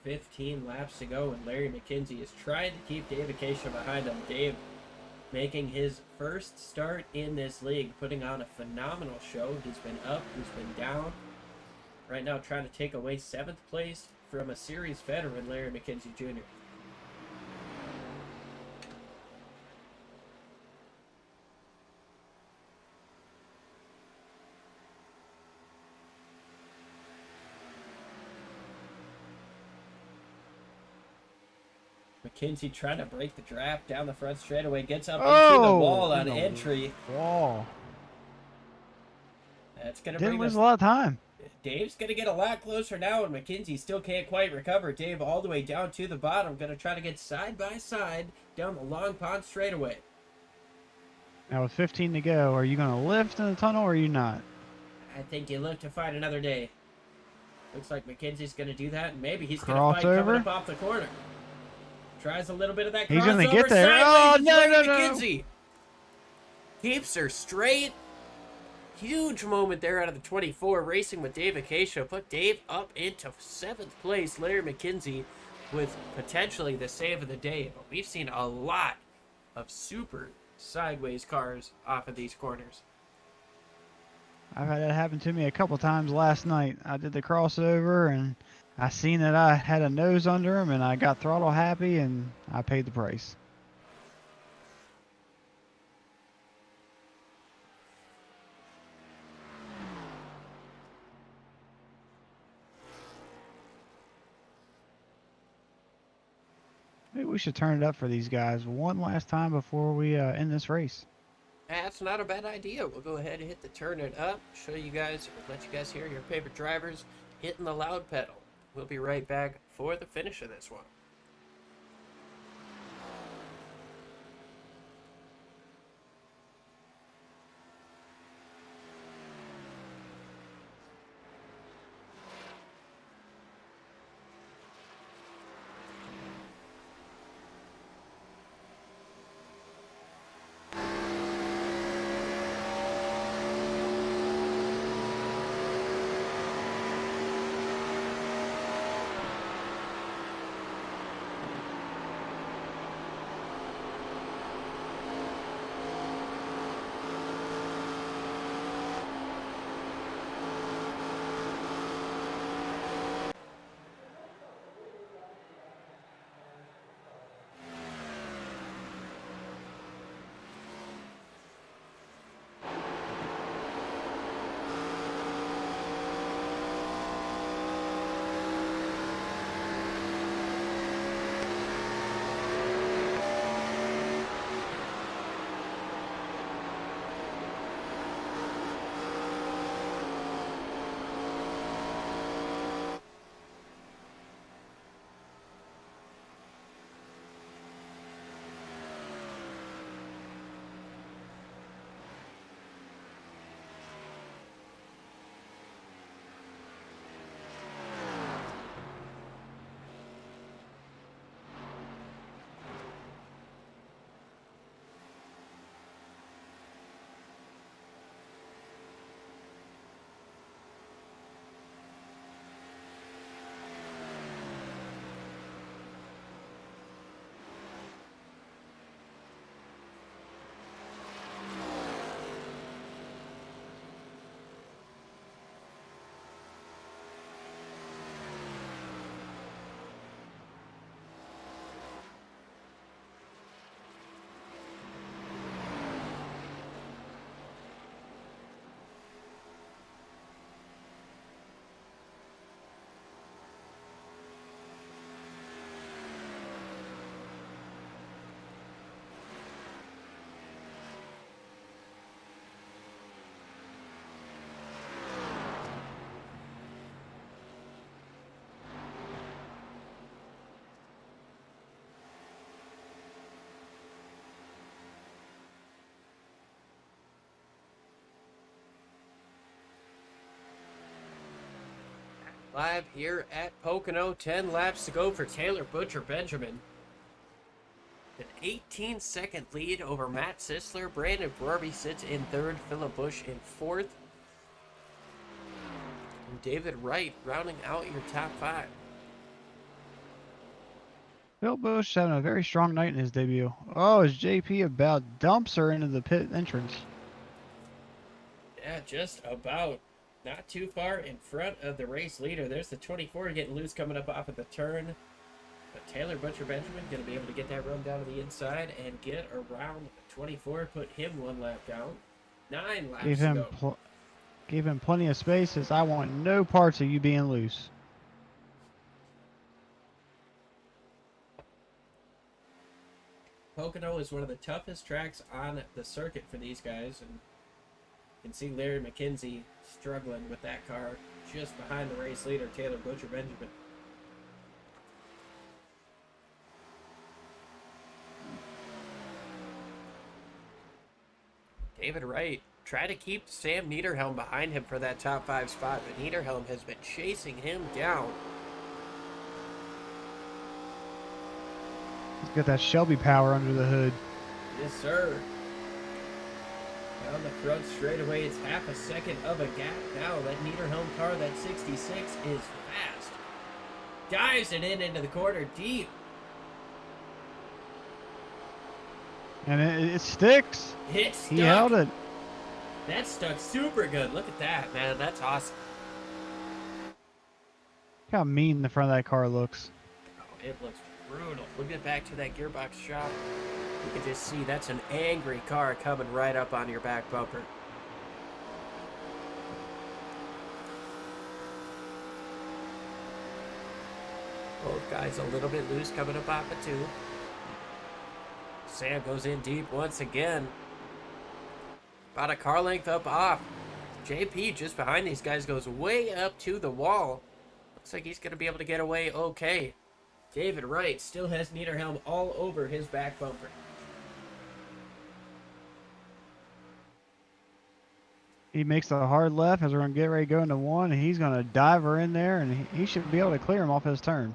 "15 laps to go, and Larry McKenzie is trying to keep Dave Acacia behind him. Dave making his first start in this league, putting on a phenomenal show. He's been up, he's been down. Right now trying to take away 7th place from a series veteran, Larry McKenzie Jr. McKenzie trying to break the draft down the front straightaway, gets up into the wall on entry. Wall. That's going to Didn't bring lose us... a lot of time. Dave's going to get a lot closer now, and McKenzie still can't quite recover. Dave all the way down to the bottom, going to try to get side by side down the Long Pond straightaway. Now with 15 to go, are you going to lift in the tunnel or are you not? I think you live to fight another day. Looks like McKenzie's going to do that, and maybe he's going to fight Crossover? coming up off the corner. Tries a little bit of that He's crossover. gonna get there. Sideways. Oh, It's no, Larry no, no. McKenzie. Keeps her straight. Huge moment there out of the 24. Racing with Dave Acacia. Put Dave up into 7th place. Larry McKenzie with potentially the save of the day. But we've seen a lot of super sideways cars off of these corners. I've had that happen to me a couple times last night. I did the crossover and I seen that I had a nose under him and I got throttle happy and I paid the price. Maybe we should turn it up for these guys one last time before we end this race. That's not a bad idea. We'll go ahead and hit the turn it up. Show you guys, let you guys hear your favorite drivers hitting the loud pedal. We'll be right back for the finish of this one. Live here at Pocono, 10 laps to go for Taylor Butcher Benjamin. An 18-second lead over Matt Sisler. Brandon Brorby sits in 3rd, Phillip Bush in 4th. And David Wright rounding out your top 5. Phil Bush having a very strong night in his debut. Oh, as JP about dumps her into the pit entrance. Yeah, just about. Not too far in front of the race leader. There's the 24 getting loose coming up off of the turn. But Taylor Butcher Benjamin going to be able to get that run down to the inside and get around 24. Put him 1 lap down. 9 laps to go. Gave him plenty of space. Says, I want no parts of you being loose. Pocono is one of the toughest tracks on the circuit for these guys. And you can see Larry McKenzie struggling with that car just behind the race leader, Taylor Butcher Benjamin. David Wright try to keep Sam Niederhelm behind him for that top 5 spot, but Niederhelm has been chasing him down. He's got that Shelby power under the hood. Yes, sir. Down the front straightaway, it's half a second of a gap now. That Niederhelm car, that 66, is fast. Dives it into the corner deep. And it sticks. It stuck. He held it. That stuck super good. Look at that, man. That's awesome. Look how mean the front of that car looks. Oh, it looks brutal. We'll get back to that gearbox shop. You can just see that's an angry car coming right up on your back bumper. Both guys a little bit loose coming up off the two. Sam goes in deep once again. About a car length up off. JP just behind these guys goes way up to the wall. Looks like he's going to be able to get away okay. David Wright still has Niederhelm all over his back bumper. He makes a hard left as we're going to get ready to go into one, and he's going to dive her in there, and he should be able to clear him off his turn.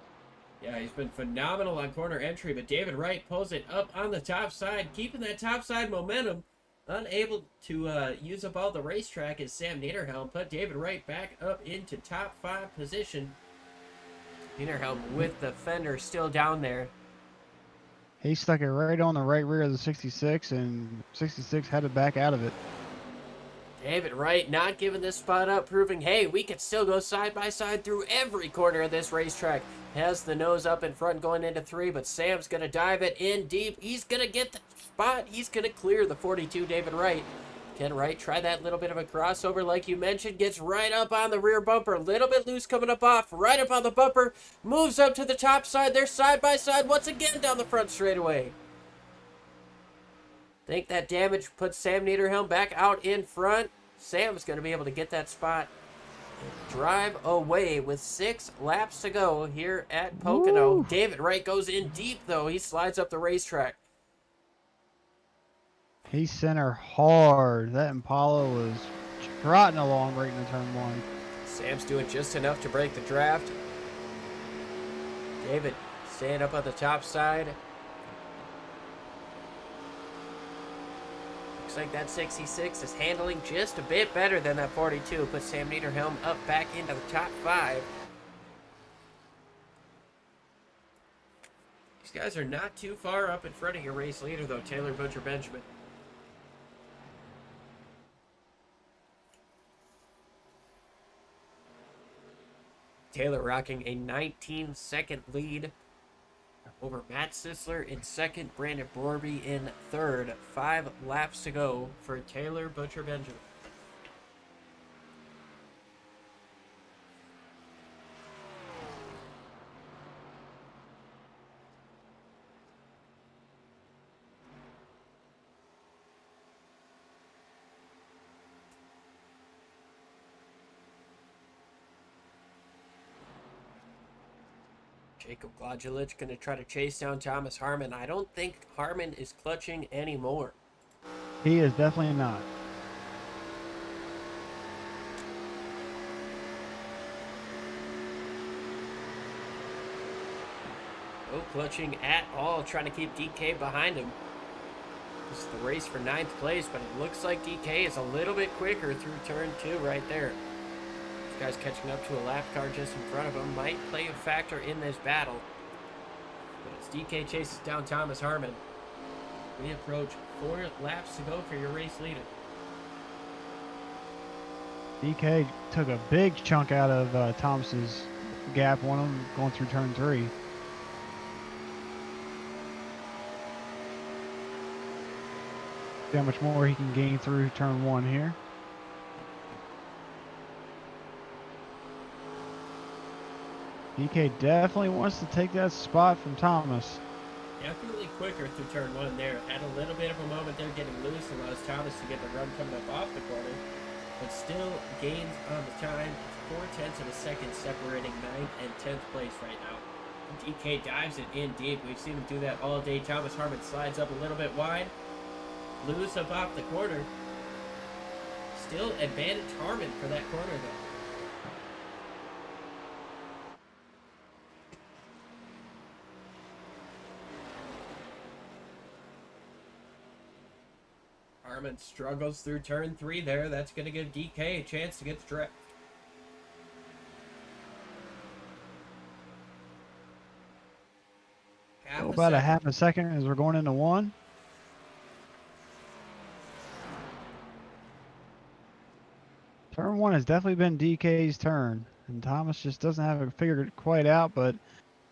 Yeah, he's been phenomenal on corner entry, but David Wright pulls it up on the top side, keeping that top side momentum. Unable to use up all the racetrack is Sam Niederhelm. Put David Wright back up into top 5 position. Niederhelm with the fender still down there. He stuck it right on the right rear of the 66, and 66 had to back out of it. David Wright not giving this spot up, proving, hey, we can still go side by side through every corner of this racetrack. Has the nose up in front going into 3, but Sam's going to dive it in deep. He's going to get the spot. He's going to clear the 42 David Wright. Ken Wright try that little bit of a crossover like you mentioned. Gets right up on the rear bumper. A little bit loose coming up off. Right up on the bumper. Moves up to the top side. They're side by side once again down the front straightaway. Think that damage puts Sam Niederhelm back out in front. Sam's going to be able to get that spot and drive away with 6 laps to go here at Pocono. Woo. David Wright goes in deep, though. He slides up the racetrack. He sent her hard. That Impala was trotting along right into turn 1. Sam's doing just enough to break the draft. David staying up on the top side. Looks like that 66 is handling just a bit better than that 42. Puts Sam Niederhelm up back into the top 5. These guys are not too far up in front of your race leader, though, Taylor Butcher Benjamin. Taylor rocking a 19-second lead over Matt Sisler in second, Brandon Borby in third. 5 laps to go for Taylor Butcher Benjamin. Jacob Gladulich going to try to chase down Thomas Harmon. I don't think Harmon is clutching anymore. He is definitely not. No clutching at all, trying to keep DK behind him. This is the race for 9th place, but it looks like DK is a little bit quicker through turn 2 right there. This guy's catching up to a lap car just in front of him. Might play a factor in this battle. But as DK chases down Thomas Harmon, we approach 4 laps to go for your race leader. DK took a big chunk out of Thomas's gap, one of them going through turn 3. See how much more he can gain through turn 1 here. DK definitely wants to take that spot from Thomas. Definitely quicker through turn 1 there. Had a little bit of a moment there getting loose, allows Thomas to get the run coming up off the corner, but still gains on the time. 4/10 of a second separating 9th and 10th place right now. DK dives it in deep. We've seen him do that all day. Thomas Harmon slides up a little bit wide. Loose up off the corner. Still advantage Harmon for that corner though. Harmon struggles through turn 3 there. That's going to give DK a chance to get the draft. About a half a second as we're going into 1. Turn 1 has definitely been DK's turn, and Thomas just doesn't have it figured quite out, but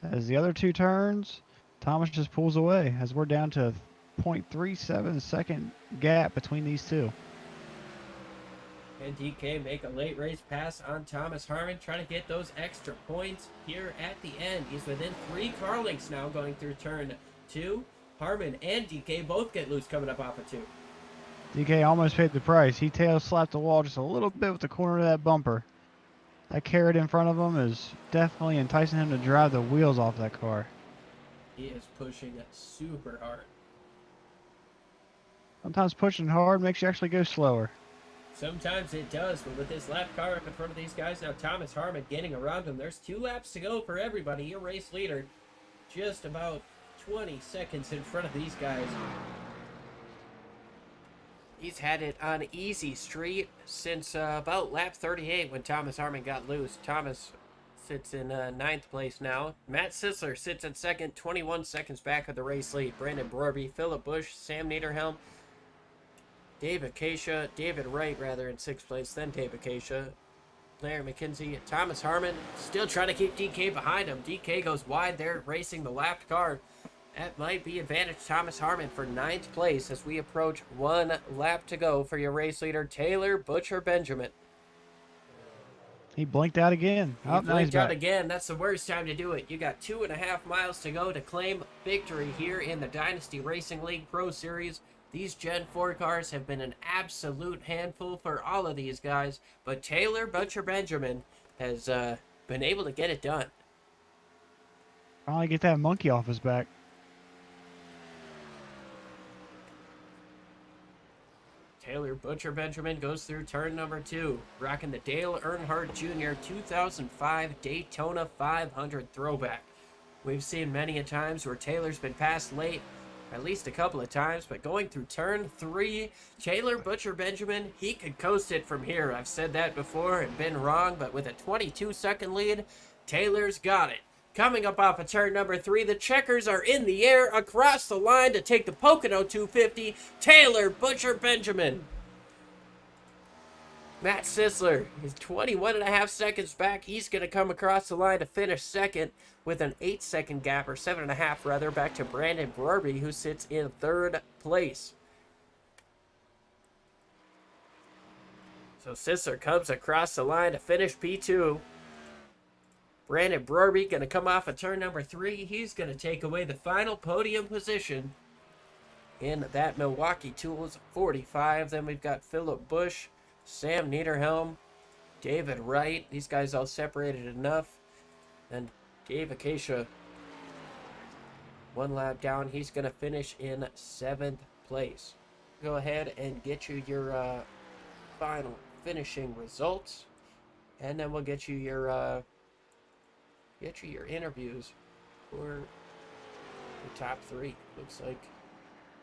as the other 2 turns, Thomas just pulls away as we're down to a 0.37 second gap between these 2. And DK make a late race pass on Thomas Harmon, trying to get those extra points here at the end. He's within 3 car lengths now going through turn 2. Harmon and DK both get loose coming up off of 2. DK almost paid the price. He tail slapped the wall just a little bit with the corner of that bumper. That carrot in front of him is definitely enticing him to drive the wheels off that car. He is pushing super hard. Sometimes pushing hard makes you actually go slower. Sometimes it does, but with this lap car up in front of these guys, now Thomas Harmon getting around him. There's 2 laps to go for everybody. Your race leader just about 20 seconds in front of these guys. He's had it on easy street since about lap 38 when Thomas Harmon got loose. Thomas sits in 9th place now. Matt Sisler sits in 2nd, 21 seconds back of the race lead. Brandon Brorby, Philip Bush, Sam Niederhelm, David Wright in 6th place, then Dave Acacia, Larry McKenzie, Thomas Harmon still trying to keep DK behind him. DK goes wide there, racing the lapped car. That might be advantage Thomas Harmon for 9th place as we approach 1 lap to go for your race leader, Taylor Butcher Benjamin. He blinked out again. He blinked out again. That's the worst time to do it. You got 2.5 miles to go to claim victory here in the Dynasty Racing League Pro Series. These Gen 4 cars have been an absolute handful for all of these guys, but Taylor Butcher Benjamin has been able to get it done. Finally get that monkey off his back. Taylor Butcher Benjamin goes through turn number 2, rocking the Dale Earnhardt Jr. 2005 Daytona 500 throwback. We've seen many a times where Taylor's been passed late, at least a couple of times, but going through turn 3, Taylor Butcher Benjamin, he could coast it from here. I've said that before and been wrong, but with a 22-second lead, Taylor's got it. Coming up off of turn number 3, the checkers are in the air across the line to take the Pocono 250, Taylor Butcher Benjamin. Matt Sisler is 21.5 seconds back. He's going to come across the line to finish 2nd with an 8-second gap, or 7.5 rather, back to Brandon Brorby, who sits in 3rd place. So Sisler comes across the line to finish P2. Brandon Brorby going to come off of turn number 3. He's going to take away the final podium position in that Milwaukee Tools 45. Then we've got Philip Bush, Sam Niederhelm, David Wright. These guys all separated enough. And Dave Acacia, 1 lap down. He's going to finish in 7th place. Go ahead and get you your final finishing results. And then we'll get you your interviews for the top 3. Looks like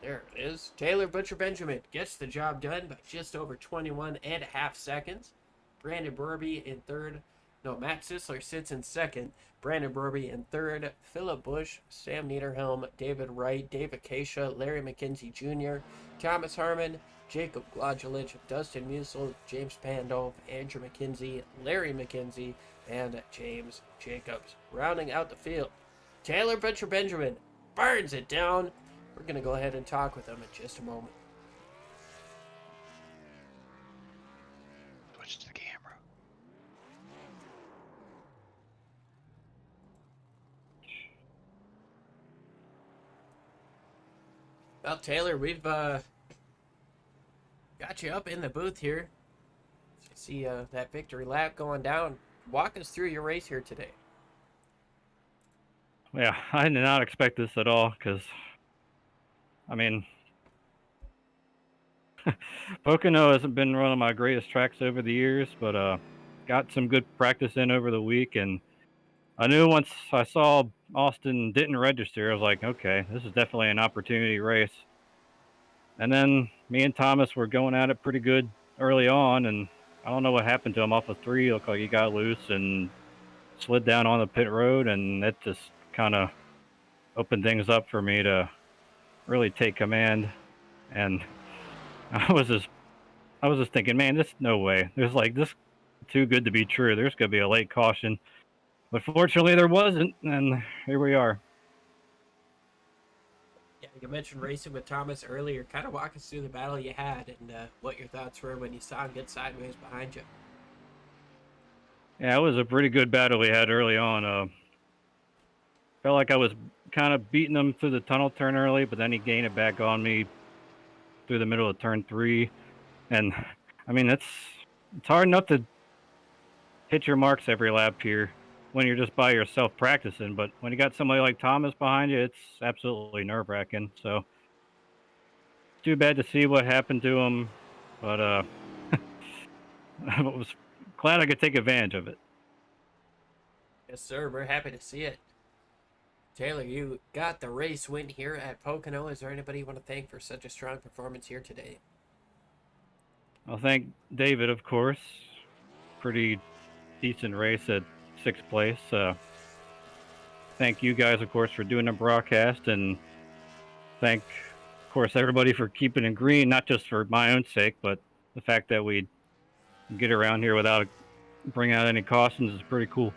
there it is. Taylor Butcher Benjamin gets the job done by just over 21.5 seconds. Brandon Brorby in 3rd. No, Matt Sisler sits in 2nd. Brandon Brorby in 3rd. Philip Bush, Sam Niederhelm, David Wright, Dave Acacia, Larry McKenzie Jr., Thomas Harmon, Jacob Gladulich, Dustin Musil, James Pandolf, Andrew McKenzie, Larry McKenzie, and James Jacobs. Rounding out the field, Taylor Butcher Benjamin burns it down. We're going to go ahead and talk with him in just a moment. Switch to the camera. Well, Taylor, we've got you up in the booth here. You see that victory lap going down. Walk us through your race here today. Yeah, I did not expect this at all because, I mean, Pocono hasn't been one of my greatest tracks over the years, but got some good practice in over the week, and I knew once I saw Austin didn't register, I was like, okay, this is definitely an opportunity race. And then me and Thomas were going at it pretty good early on, and I don't know what happened to him off of 3. It looked like he got loose and slid down on the pit road, and that just kind of opened things up for me to really take command. And I was just thinking, man, this no way. There's like this too good to be true. There's gonna be a late caution, but fortunately there wasn't, and here we are. Yeah, you mentioned racing with Thomas earlier. Kind of walk us through the battle you had and what your thoughts were when you saw him get sideways behind you. Yeah, it was a pretty good battle we had early on. Felt like I was kind of beating him through the tunnel turn early, but then he gained it back on me through the middle of turn 3. And I mean, it's hard enough to hit your marks every lap here when you're just by yourself practicing. But when you got somebody like Thomas behind you, it's absolutely nerve-wracking. So too bad to see what happened to him, but I was glad I could take advantage of it. Yes, sir. We're happy to see it. Taylor, you got the race win here at Pocono. Is there anybody you want to thank for such a strong performance here today? I'll thank David, of course. Pretty decent race at 6th place. Thank you guys, of course, for doing the broadcast, and thank, of course, everybody for keeping it green, not just for my own sake, but the fact that we get around here without bringing out any cautions is pretty cool.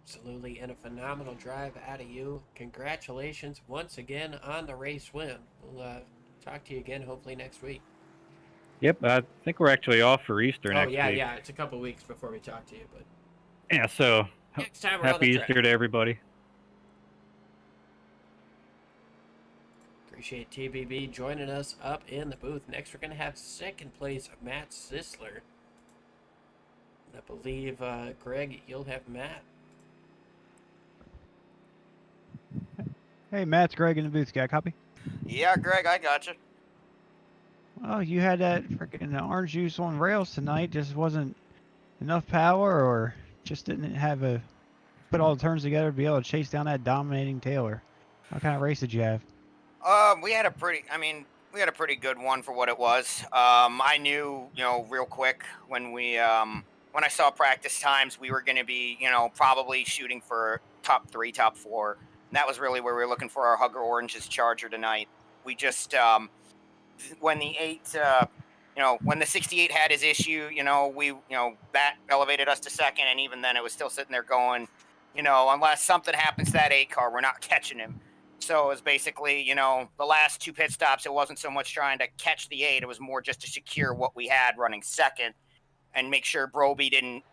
Absolutely, and a phenomenal drive out of you. Congratulations once again on the race win. We'll talk to you again hopefully next week. Yep, I think we're actually off for Easter next week. Yeah, it's a couple weeks before we talk to you, but yeah, so next time happy Easter to everybody. Appreciate TBB joining us up in the booth. Next, we're going to have second place Matt Sisler. I believe, Greg, you'll have Matt. Hey, Matt, it's Greg in the booth. Got a copy? Yeah, Greg, I got you. Well, you had that freaking orange juice on rails tonight. Just wasn't enough power, or just didn't have put all the turns together to be able to chase down that dominating Taylor. What kind of race did you have? We had a pretty good one for what it was. I knew, real quick when I saw practice times, we were going to be, probably shooting for top 3, top 4. And that was really where we were looking for our Hugger Oranges Charger tonight. We just, when the 8, when the 68 had his issue, that elevated us to second. And even then it was still sitting there going, unless something happens to that 8 car, we're not catching him. So it was basically, the last 2 pit stops, it wasn't so much trying to catch the 8. It was more just to secure what we had running second and make sure Broby didn't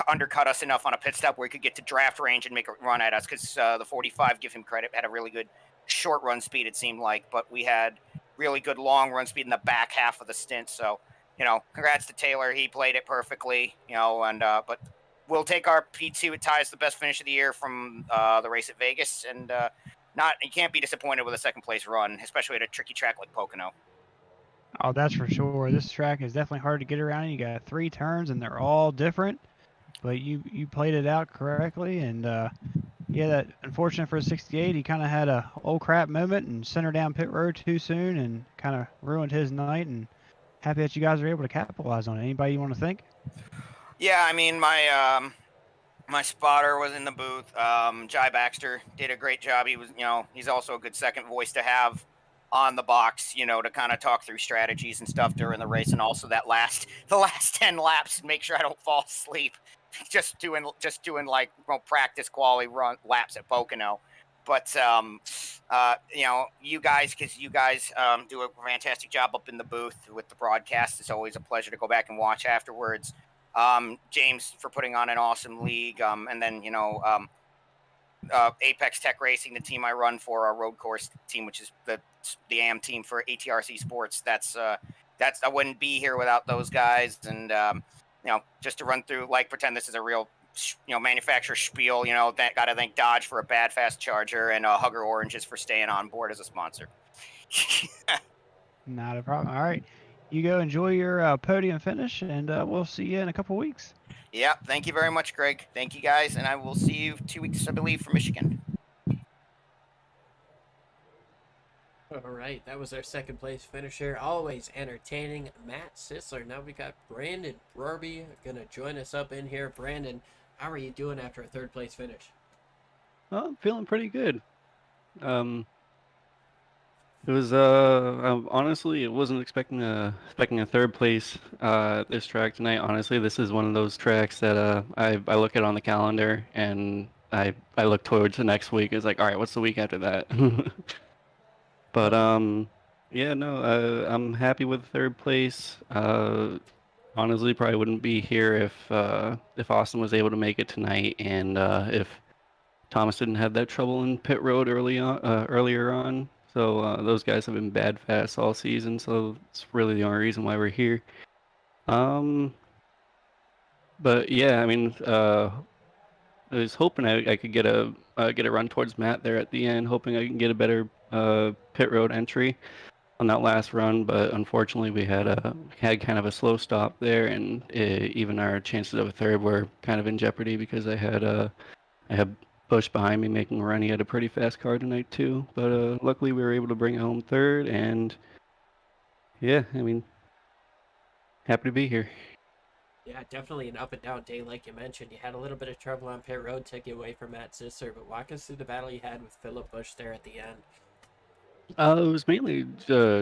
undercut us enough on a pit stop where he could get to draft range and make a run at us, because the 45, give him credit, had a really good short run speed, it seemed like. But we had really good long run speed in the back half of the stint. So, congrats to Taylor. He played it perfectly, but we'll take our P2. It ties the best finish of the year from the race at Vegas. And you can't be disappointed with a second place run, especially at a tricky track like Pocono. Oh, that's for sure. This track is definitely hard to get around. You got 3 turns, and they're all different. But you played it out correctly, and that unfortunate for 68, he kind of had a old crap moment and sent her down pit road too soon, and kind of ruined his night. And happy that you guys are able to capitalize on it. Anybody you want to thank? Yeah, I mean, my spotter was in the booth. Jai Baxter did a great job. He was, he's also a good second voice to have on the box, to kind of talk through strategies and stuff during the race, and also the last 10 laps, and make sure I don't fall asleep. Just doing like practice quality run laps at Pocono. But you guys do a fantastic job up in the booth with the broadcast. It's always a pleasure to go back and watch afterwards. James for putting on an awesome league, and then Apex Tech Racing, the team I run for, our road course team, which is the AM team for ATRC Sports. That's I wouldn't be here without those guys. And just to run through, pretend this is a real manufacturer spiel. Got to thank Dodge for a bad fast charger, and Hugger Oranges for staying on board as a sponsor. Not a problem. All right, you go enjoy your podium finish, and we'll see you in a couple weeks. Yeah, thank you very much, Greg. Thank you, guys, and I will see you 2 weeks, I believe, from Michigan. All right, that was our second place finisher. Always entertaining, Matt Sisler. Now we got Brandon Brorby gonna join us up in here. Brandon, how are you doing after a third place finish? Oh, I'm feeling pretty good. It was honestly, I wasn't expecting a third place this track tonight. Honestly, this is one of those tracks that I look at on the calendar and I look towards the next week. It's like, all right, what's the week after that? But yeah, no, I'm happy with third place. Honestly, probably wouldn't be here if Austin was able to make it tonight, and if Thomas didn't have that trouble in pit road earlier on. So those guys have been bad fast all season, so it's really the only reason why we're here. Um, but yeah, I mean, I was hoping I could get a run towards Matt there at the end, hoping I can get a better pit road entry on that last run. But unfortunately, we had kind of a slow stop there, and even our chances of a third were kind of in jeopardy because I had Bush behind me making a run. He had a pretty fast car tonight too, but luckily we were able to bring it home third. And yeah, I mean, happy to be here. Yeah, definitely an up and down day, like you mentioned. You had a little bit of trouble on pit road, took you away from Matt Sisler, but walk us through the battle you had with Philip Bush there at the end. It was mainly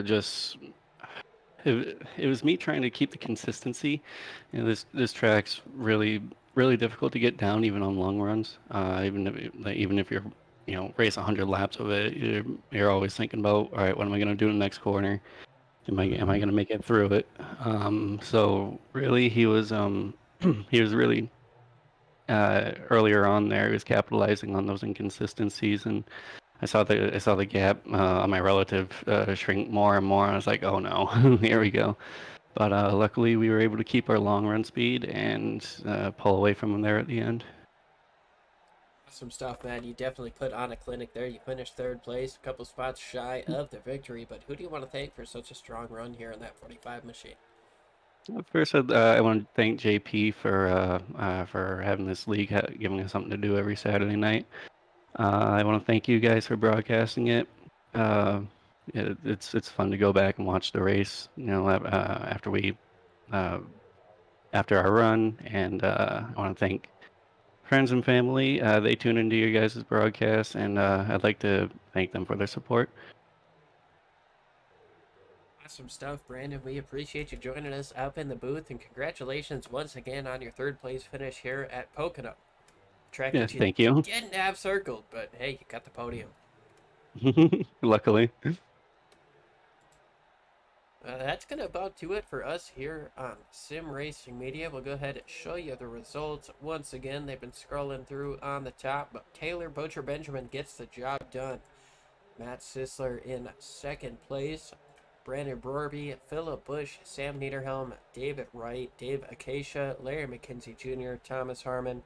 just it was me trying to keep the consistency. You know, this track's really difficult to get down even on long runs. Even if you're race 100 laps of it, you're always thinking about, all right, what am I gonna do in the next corner? Am I gonna make it through it? So really, he was he was really earlier on there. He was capitalizing on those inconsistencies, and I saw the gap on my relative shrink more and more. I was like, oh no, here we go. But luckily, we were able to keep our long run speed and pull away from him there at the end. Awesome stuff, man. You definitely put on a clinic there. You finished third place, a couple spots shy of the victory, but who do you want to thank for such a strong run here in that 45 machine? First, I want to thank JP for having this league, giving us something to do every Saturday night. I want to thank you guys for broadcasting it. It's fun to go back and watch the race. After our run, and I want to thank friends and family. They tune into your guys' broadcast, and I'd like to thank them for their support. Awesome stuff, Brandon. We appreciate you joining us up in the booth, and congratulations once again on your third place finish here at Pocono. Track Yes, that you thank you. didn't have circled, but hey, you got the podium. Luckily. That's going to about do it for us here on Sim Racing Media. We'll go ahead and show you the results. Once again, they've been scrolling through on the top, but Taylor Butcher Benjamin gets the job done. Matt Sisler in second place. Brandon Brorby, Philip Bush, Sam Niederhelm, David Wright, Dave Acacia, Larry McKenzie Jr., Thomas Harmon,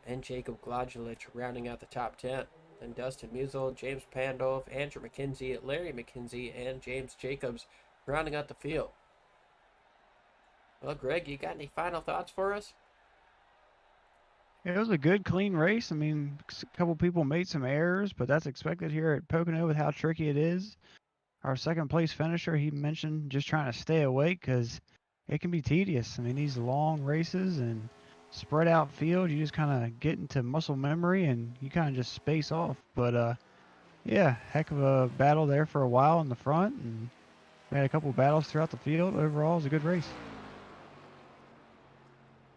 and Jacob Glodulich rounding out the top 10. Then Dustin Musel, James Pandolf, Andrew McKenzie, Larry McKenzie, and James Jacobs rounding out the field. Well, Greg, you got any final thoughts for us? It was a good, clean race. I mean, a couple people made some errors, but that's expected here at Pocono with how tricky it is. Our second place finisher, he mentioned just trying to stay awake because it can be tedious. I mean, these long races and spread out field, you just kind of get into muscle memory and you kind of just space off. But yeah, heck of a battle there for a while in the front, and we had a couple battles throughout the field. Overall, it was a good race.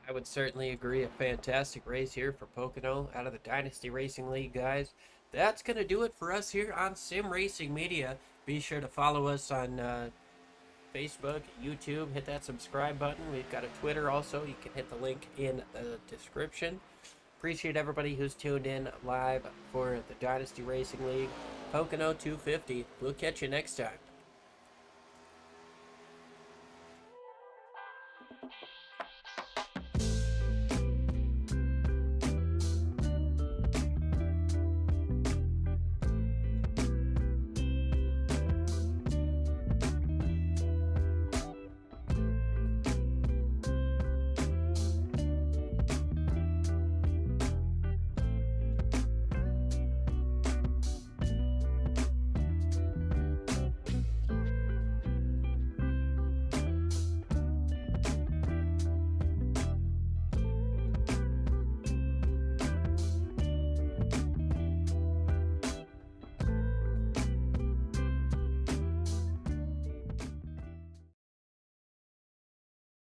I would certainly agree. A fantastic race here for Pocono out of the Dynasty Racing League, guys. That's going to do it for us here on Sim Racing Media. Be sure to follow us on Facebook, YouTube. Hit that subscribe button. We've got a Twitter also. You can hit the link in the description. Appreciate everybody who's tuned in live for the Dynasty Racing League. Pocono 250. We'll catch you next time.